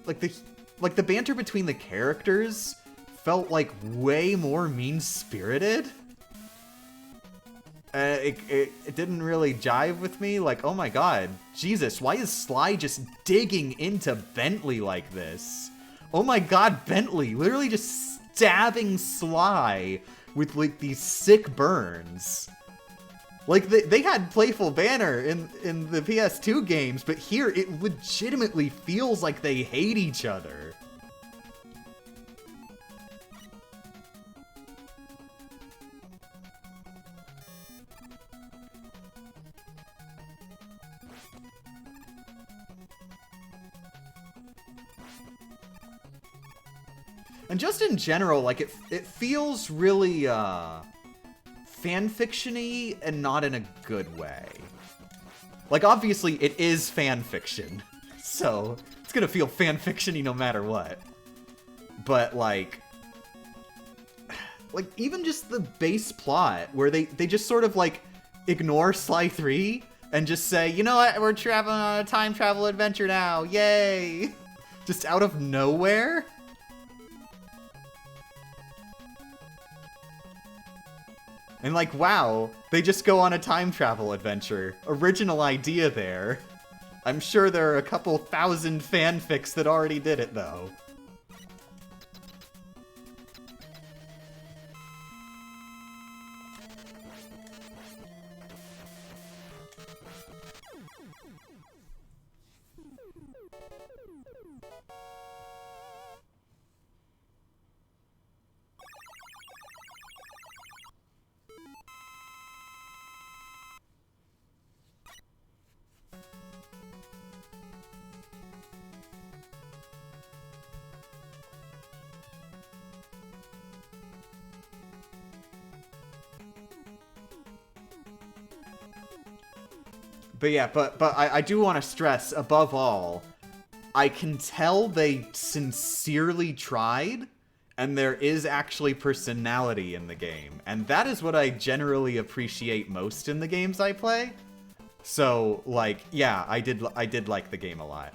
Like the banter between the characters felt like way more mean-spirited. It didn't really jive with me. Like, oh my god, Jesus, why is Sly just digging into Bentley like this? Oh my god, Bentley, literally just stabbing Sly with, like, these sick burns. Like, they had playful banter in the PS2 games, but here it legitimately feels like they hate each other. And just in general, like, it feels really, fanfiction-y and not in a good way. Like, obviously, it is fanfiction, so it's gonna feel fanfiction-y no matter what. But, like, even just the base plot, where they just sort of, like, ignore Sly 3 and just say, you know what, we're traveling on a time travel adventure now, yay! Just out of nowhere? And like, wow, they just go on a time travel adventure. Original idea there. I'm sure there are a couple thousand fanfics that already did it, though. But yeah, but I do want to stress, above all, I can tell they sincerely tried, and there is actually personality in the game. And that is what I generally appreciate most in the games I play. So, like, yeah, I did like the game a lot.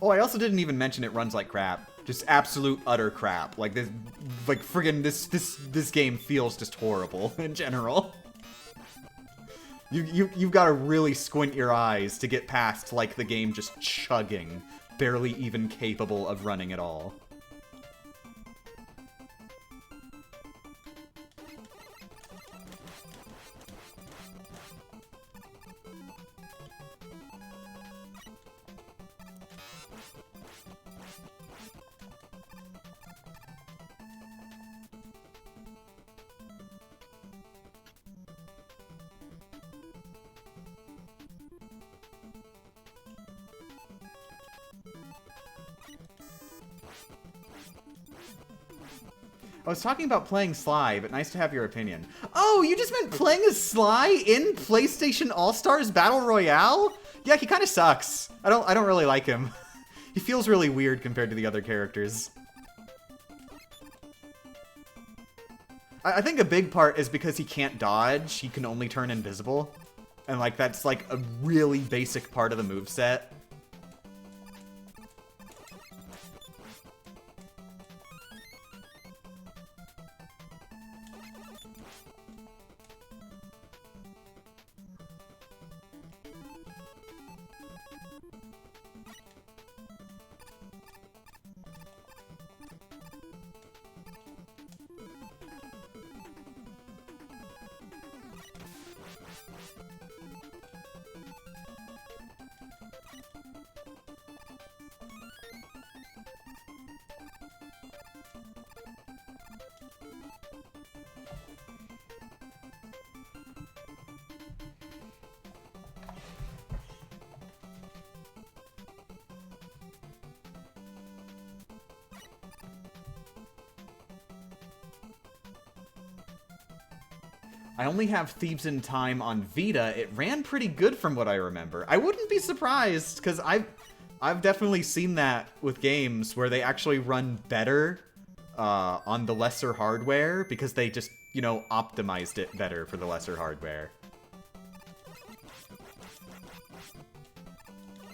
Oh, I also didn't even mention it runs like crap. Just absolute utter crap. Like this, like friggin' this game feels just horrible in general. You've got to really squint your eyes to get past like the game just chugging, barely even capable of running at all. I was talking about playing Sly, but nice to have your opinion. Oh, you just meant playing as Sly in PlayStation All-Stars Battle Royale? Yeah, he kind of sucks. I don't really like him. He feels really weird compared to the other characters. I think a big part is because he can't dodge, he can only turn invisible. And like that's like a really basic part of the moveset. I only have Thieves in Time on Vita. It ran pretty good from what I remember. I wouldn't be surprised, because I've definitely seen that with games where they actually run better on the lesser hardware, because they just, you know, optimized it better for the lesser hardware.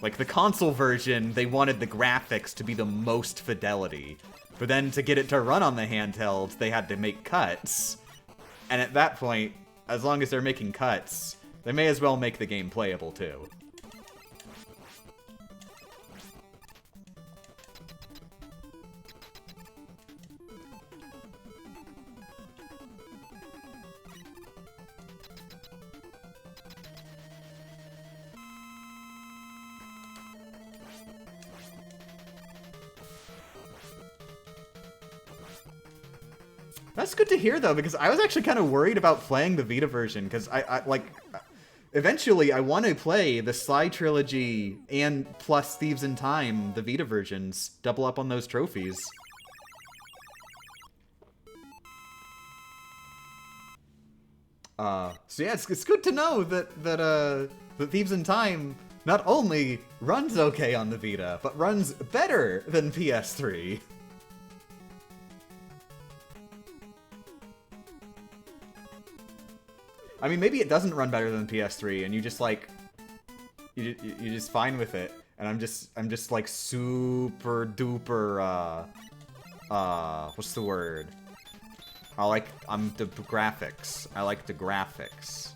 Like, the console version, they wanted the graphics to be the most fidelity. But then to get it to run on the handheld, they had to make cuts. And at that point, as long as they're making cuts, they may as well make the game playable too. That's good to hear, though, because I was actually kind of worried about playing the Vita version, because eventually I want to play the Sly Trilogy and plus Thieves in Time, the Vita versions, double up on those trophies. So yeah, it's good to know that the Thieves in Time not only runs okay on the Vita, but runs better than PS3. I mean, maybe it doesn't run better than PS3, and you just like, you're just fine with it, and I'm just like super duper, what's the word? I'm the graphics. I like the graphics.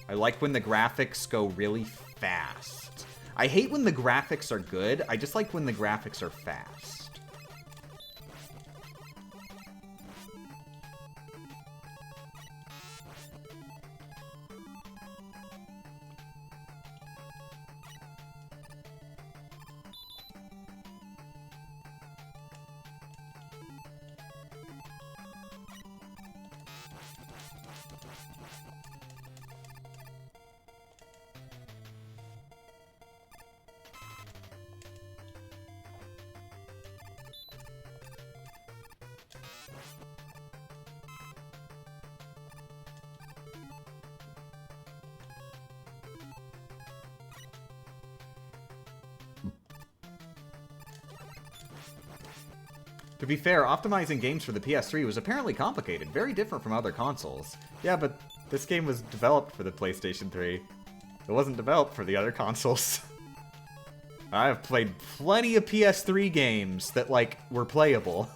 I like when the graphics go really fast. I hate when the graphics are good. I just like when the graphics are fast. To be fair, optimizing games for the PS3 was apparently complicated, very different from other consoles. Yeah, but this game was developed for the PlayStation 3. It wasn't developed for the other consoles. I have played plenty of PS3 games that, like, were playable.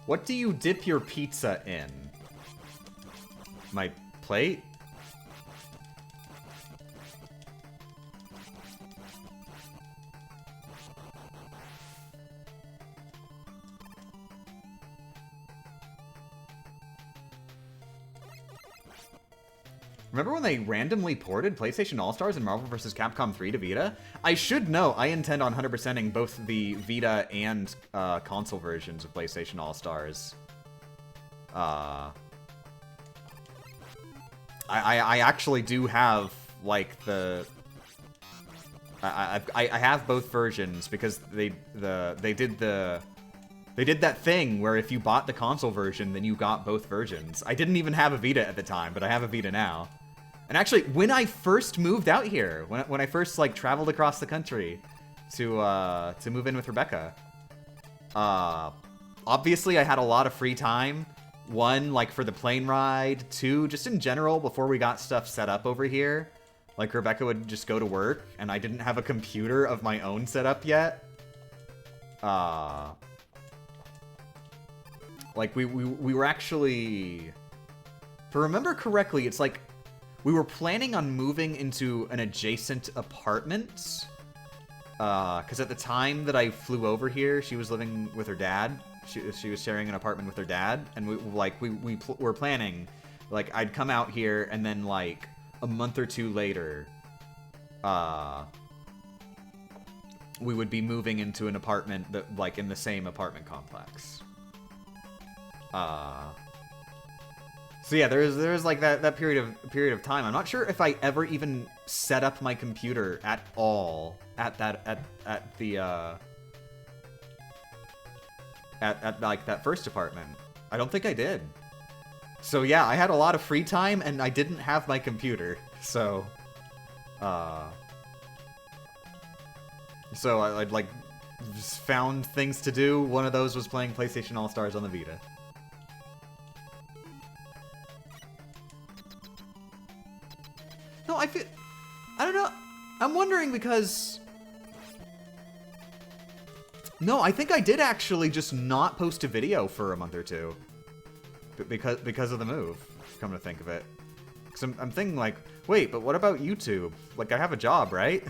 What do you dip your pizza in? My plate? Remember when they randomly ported PlayStation All-Stars and Marvel vs. Capcom 3 to Vita? I should know I intend on 100%ing both the Vita and console versions of PlayStation All-Stars. I actually do have, like, the... I have both versions because they did that thing where if you bought the console version, then you got both versions. I didn't even have a Vita at the time, but I have a Vita now. And actually, when I first moved out here, when I first, like, traveled across the country to move in with Rebecca, obviously I had a lot of free time. One, like, for the plane ride. Two, just in general, before we got stuff set up over here. Like, Rebecca would just go to work, and I didn't have a computer of my own set up yet. Like, we were actually... If I remember correctly, it's like... We were planning on moving into an adjacent apartment. Because at the time that I flew over here, she was living with her dad. she was sharing an apartment with her dad, and we were planning, like, I'd come out here, and then, like, a month or two later, we would be moving into an apartment that, like, in the same apartment complex. So yeah, there's like that period of time. I'm not sure if I ever even set up my computer at all at like that first apartment. I don't think I did. So yeah, I had a lot of free time and I didn't have my computer. So I'd like just found things to do. One of those was playing PlayStation All-Stars on the Vita. No, I don't know. I'm wondering because... No, I think I did actually just not post a video for a month or two. Because of the move, come to think of it. Because I'm thinking like, wait, but what about YouTube? Like, I have a job, right?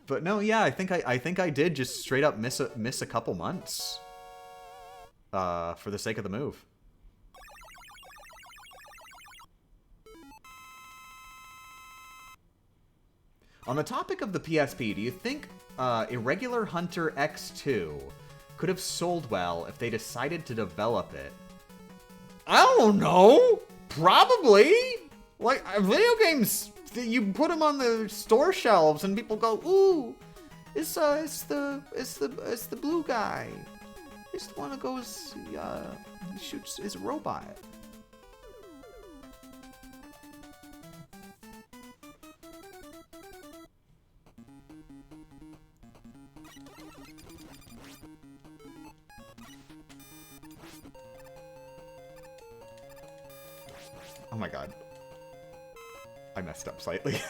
But no, yeah, I think I did just straight up miss a couple months. For the sake of the move. On the topic of the PSP, do you think Irregular Hunter X2 could have sold well if they decided to develop it? I don't know. Probably. Like, video games, you put them on the store shelves and people go, "Ooh, it's the blue guy. It's the one that goes, he shoots his robot." Oh my god. I messed up slightly.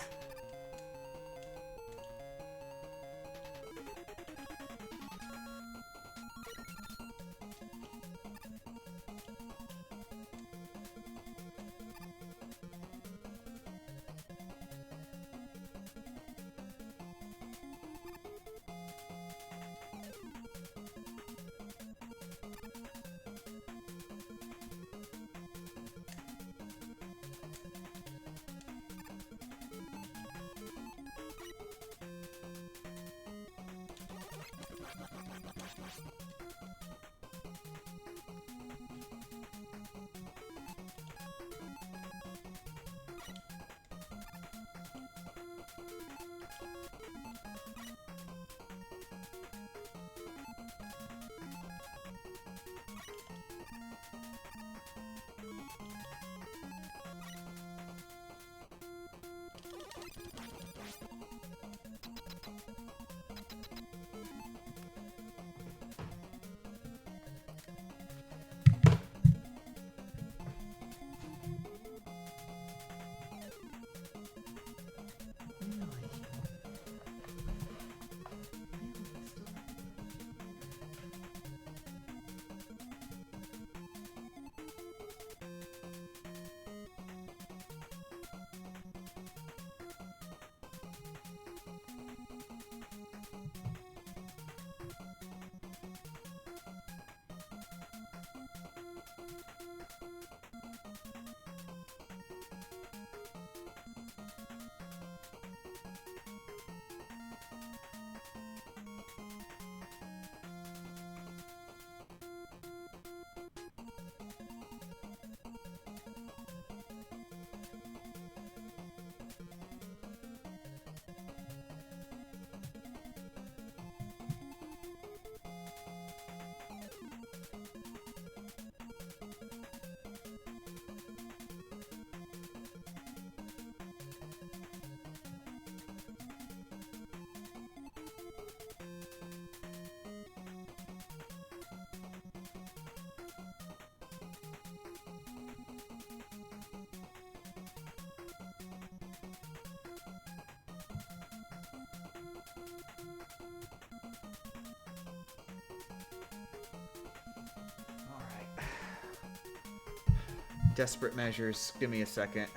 Desperate measures. Give me a second.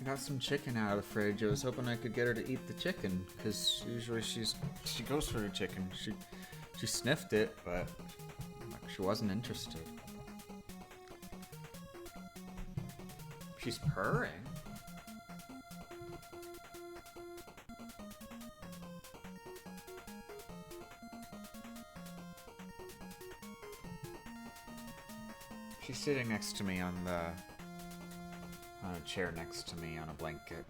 I got some chicken out of the fridge. I was hoping I could get her to eat the chicken, because usually she goes for the chicken. She sniffed it, but she wasn't interested. She's purring. She's sitting next to me on a chair next to me on a blanket.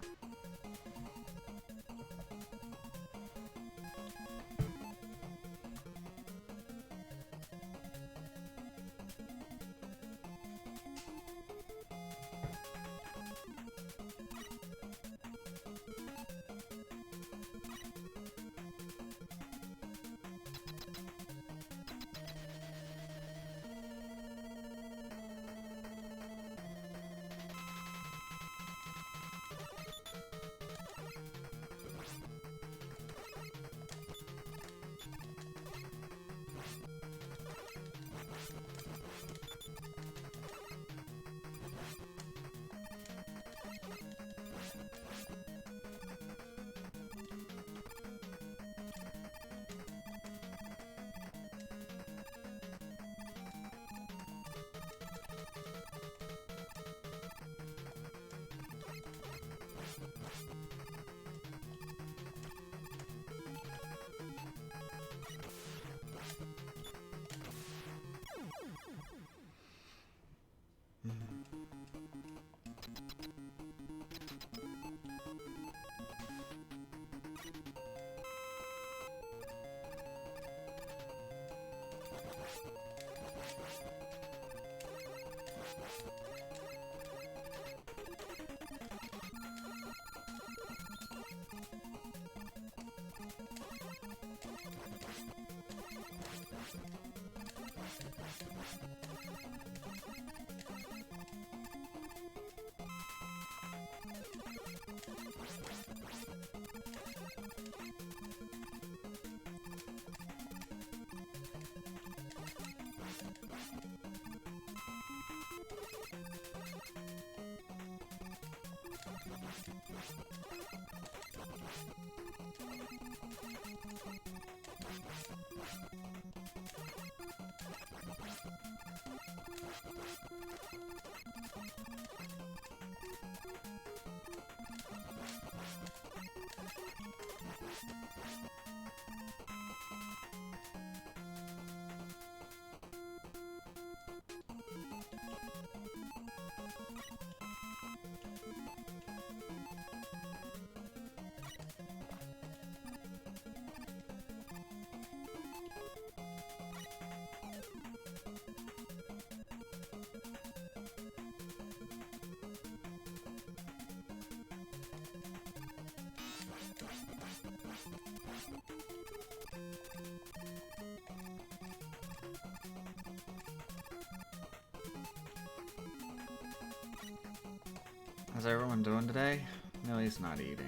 How's everyone doing today? Millie's not eating.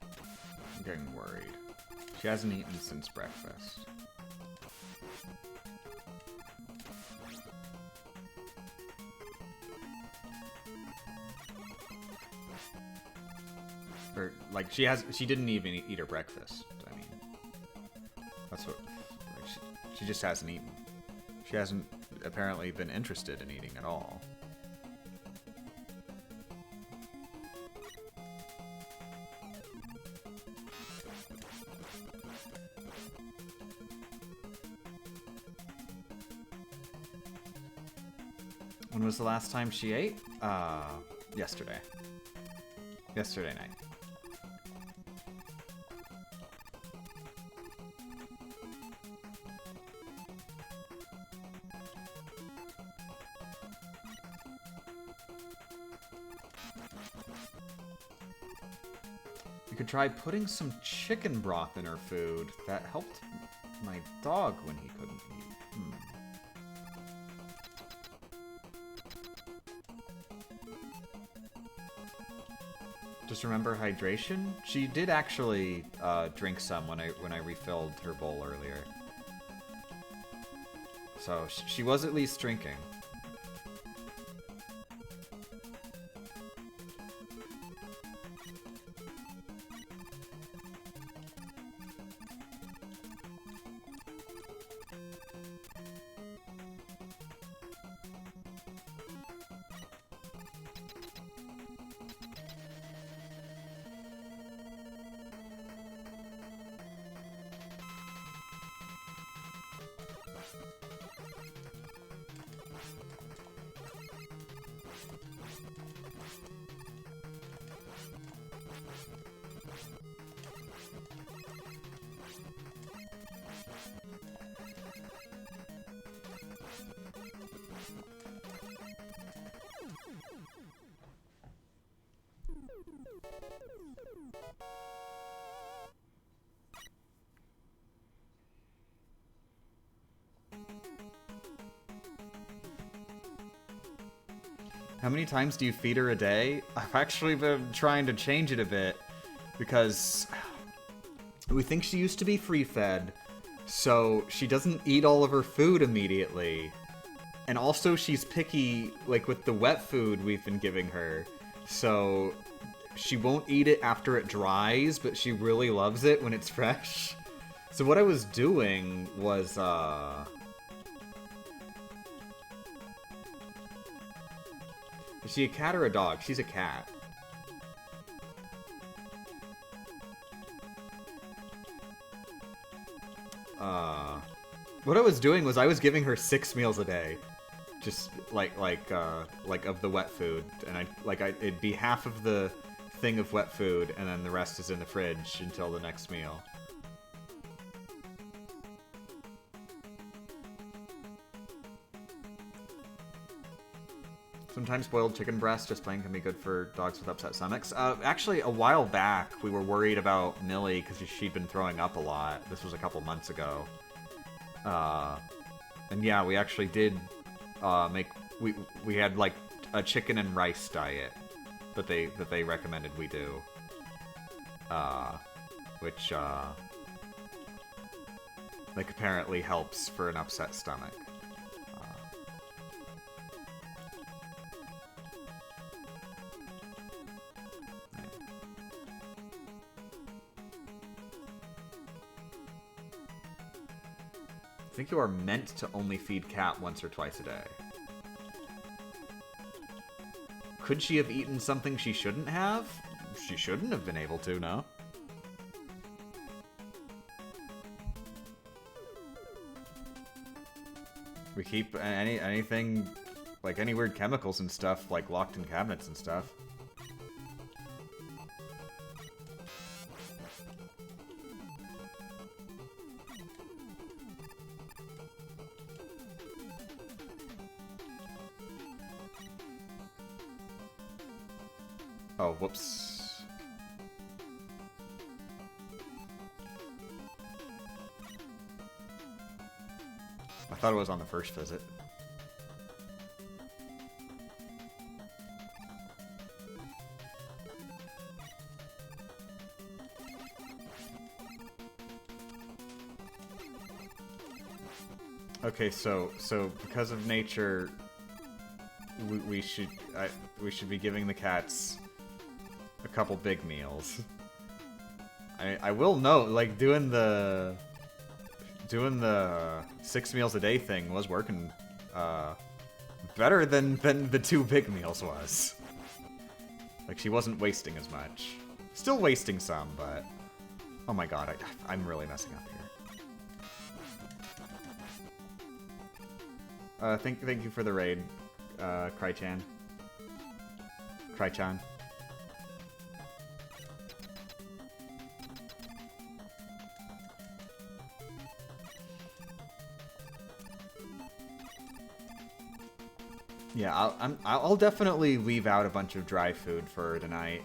I'm getting worried. She hasn't eaten since breakfast. Or, like, she didn't even eat her breakfast. I mean, that's what, like, she just hasn't eaten. She hasn't apparently been interested in eating at all. When was the last time she ate? Yesterday. Yesterday night. You could try putting some chicken broth in her food. That helped my dog when he couldn't eat. Just remember hydration. She did actually drink some when I refilled her bowl earlier. So she was at least drinking. How many times do you feed her a day? I've actually been trying to change it a bit, because we think she used to be free-fed, so she doesn't eat all of her food immediately. And also she's picky, like, with the wet food we've been giving her. So she won't eat it after it dries, but she really loves it when it's fresh. So what I was doing was, is she a cat or a dog? She's a cat. What I was doing was I was giving her 6 meals a day. Just like of the wet food. And it'd be half of the thing of wet food, and then the rest is in the fridge until the next meal. Sometimes boiled chicken breast, just plain, can be good for dogs with upset stomachs. Actually, a while back, we were worried about Millie because she'd been throwing up a lot. This was a couple months ago. And yeah, we actually did we had like a chicken and rice diet that they recommended we do. Which like apparently helps for an upset stomach. I think you are meant to only feed cat once or twice a day. Could she have eaten something she shouldn't have? She shouldn't have been able to, no? We keep anything, like any weird chemicals and stuff, like locked in cabinets and stuff. Oh, whoops. I thought it was on the first visit. Okay, so because of nature, we should be giving the cats a couple big meals. I will note, like, doing the 6 meals a day thing was working better than the 2 big meals was. Like, she wasn't wasting as much. Still wasting some, but oh my god, I'm really messing up here. Thank you for the raid, Crychan. Crychan. Yeah, I'll definitely leave out a bunch of dry food for tonight.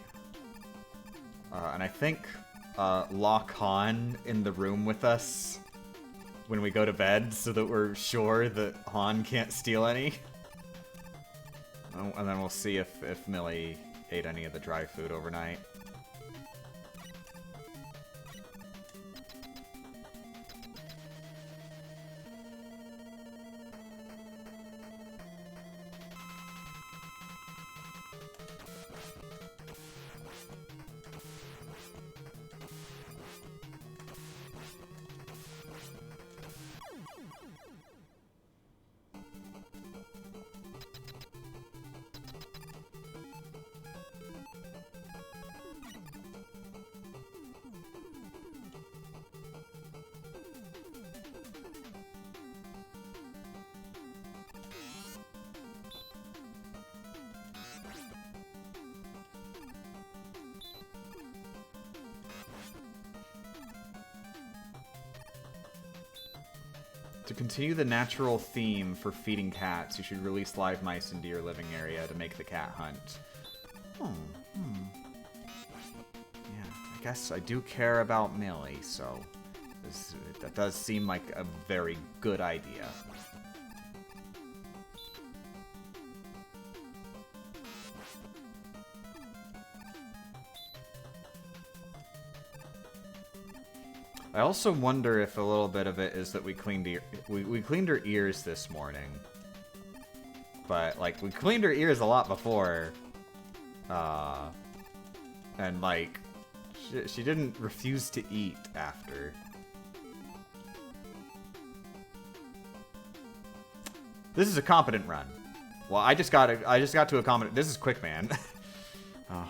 And I think lock Han in the room with us when we go to bed so that we're sure that Han can't steal any. And then we'll see if Millie ate any of the dry food overnight. To continue the natural theme for feeding cats, you should release live mice into your living area to make the cat hunt. Yeah, I guess I do care about Millie, so that does seem like a very good idea. I also wonder if a little bit of it is that we cleaned we cleaned her ears this morning. But, like, we cleaned her ears a lot before. And, like, she didn't refuse to eat after. This is a competent run. Well, I just got to a competent. This is quick, man. Oh.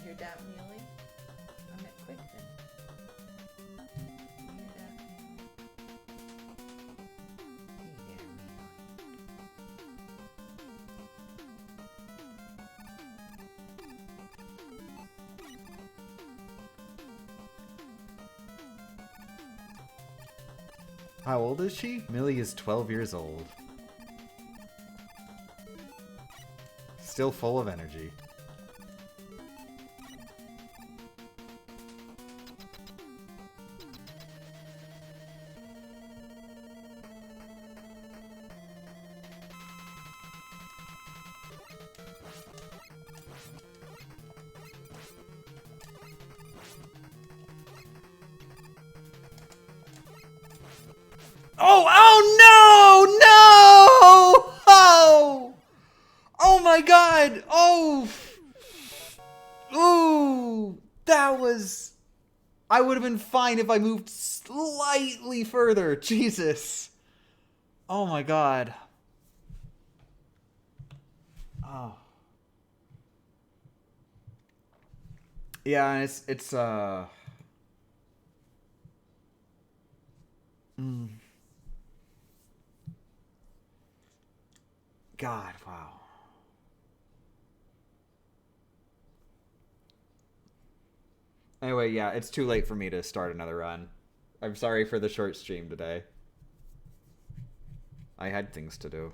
You're that mealy? I'm at quick then. You're that mealy. Hey there, How old is she? Millie is 12 years old. Still full of energy. Oh, no! Oh! Oh my god! Oh! Ooh! That was... I would have been fine if I moved slightly further. Jesus. Oh my god. Oh. Yeah, it's God, wow. Anyway, yeah, it's too late for me to start another run. I'm sorry for the short stream today. I had things to do.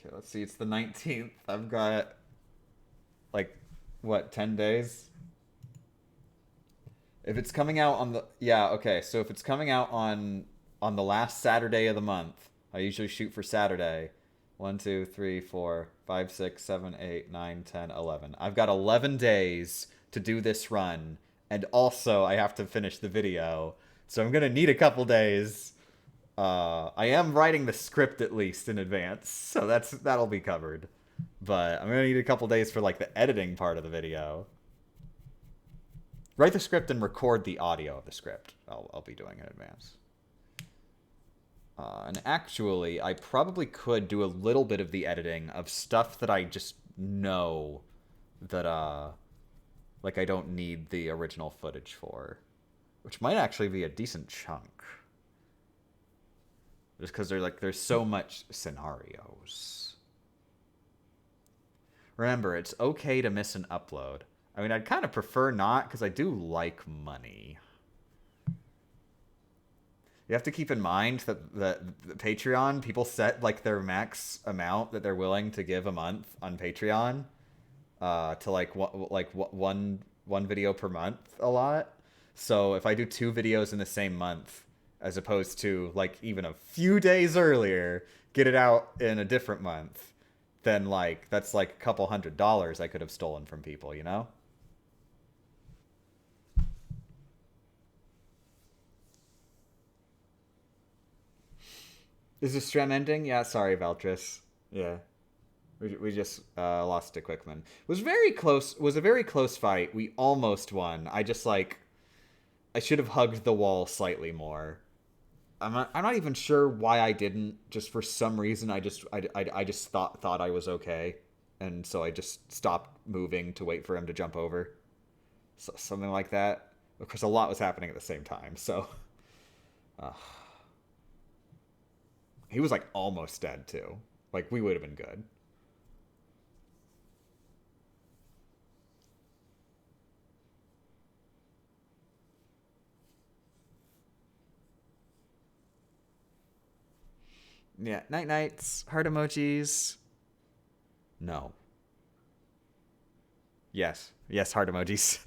Okay, let's see. It's the 19th. I've got, like, what, 10 days? If it's coming out on the... Yeah, okay. So if it's coming out on the last Saturday of the month, I usually shoot for Saturday. 1, 2, 3, 4, 5, 6, 7, 8, 9, 10, 11. I've got 11 days to do this run. And also, I have to finish the video. So I'm going to need a couple days. I am writing the script at least in advance. So that'll be covered. But I'm going to need a couple days for, like, the editing part of the video. Write the script and record the audio of the script. I'll be doing in advance. And actually, I probably could do a little bit of the editing of stuff that I just know that, like, I don't need the original footage for. Which might actually be a decent chunk. Just because there's so much scenarios. Remember, it's okay to miss an upload. I mean, I'd kind of prefer not, because I do like money. You have to keep in mind that the Patreon, people set, like, their max amount that they're willing to give a month on Patreon to, like, one video per month a lot. So if I do 2 videos in the same month, as opposed to, like, even a few days earlier, get it out in a different month, then, like, that's, like, a couple $100 I could have stolen from people, you know? Is the Strem ending? Yeah, sorry, Valtris. Yeah. We just lost to Quickman. Was very close. Was a very close fight. We almost won. I just, like... I should have hugged the wall slightly more. I'm not even sure why I didn't. Just for some reason, I just thought I was okay. And so I just stopped moving to wait for him to jump over. So, something like that. Of course, a lot was happening at the same time, so... He was, like, almost dead, too. Like, we would have been good. Yeah, night nights, heart emojis. No. Yes, heart emojis.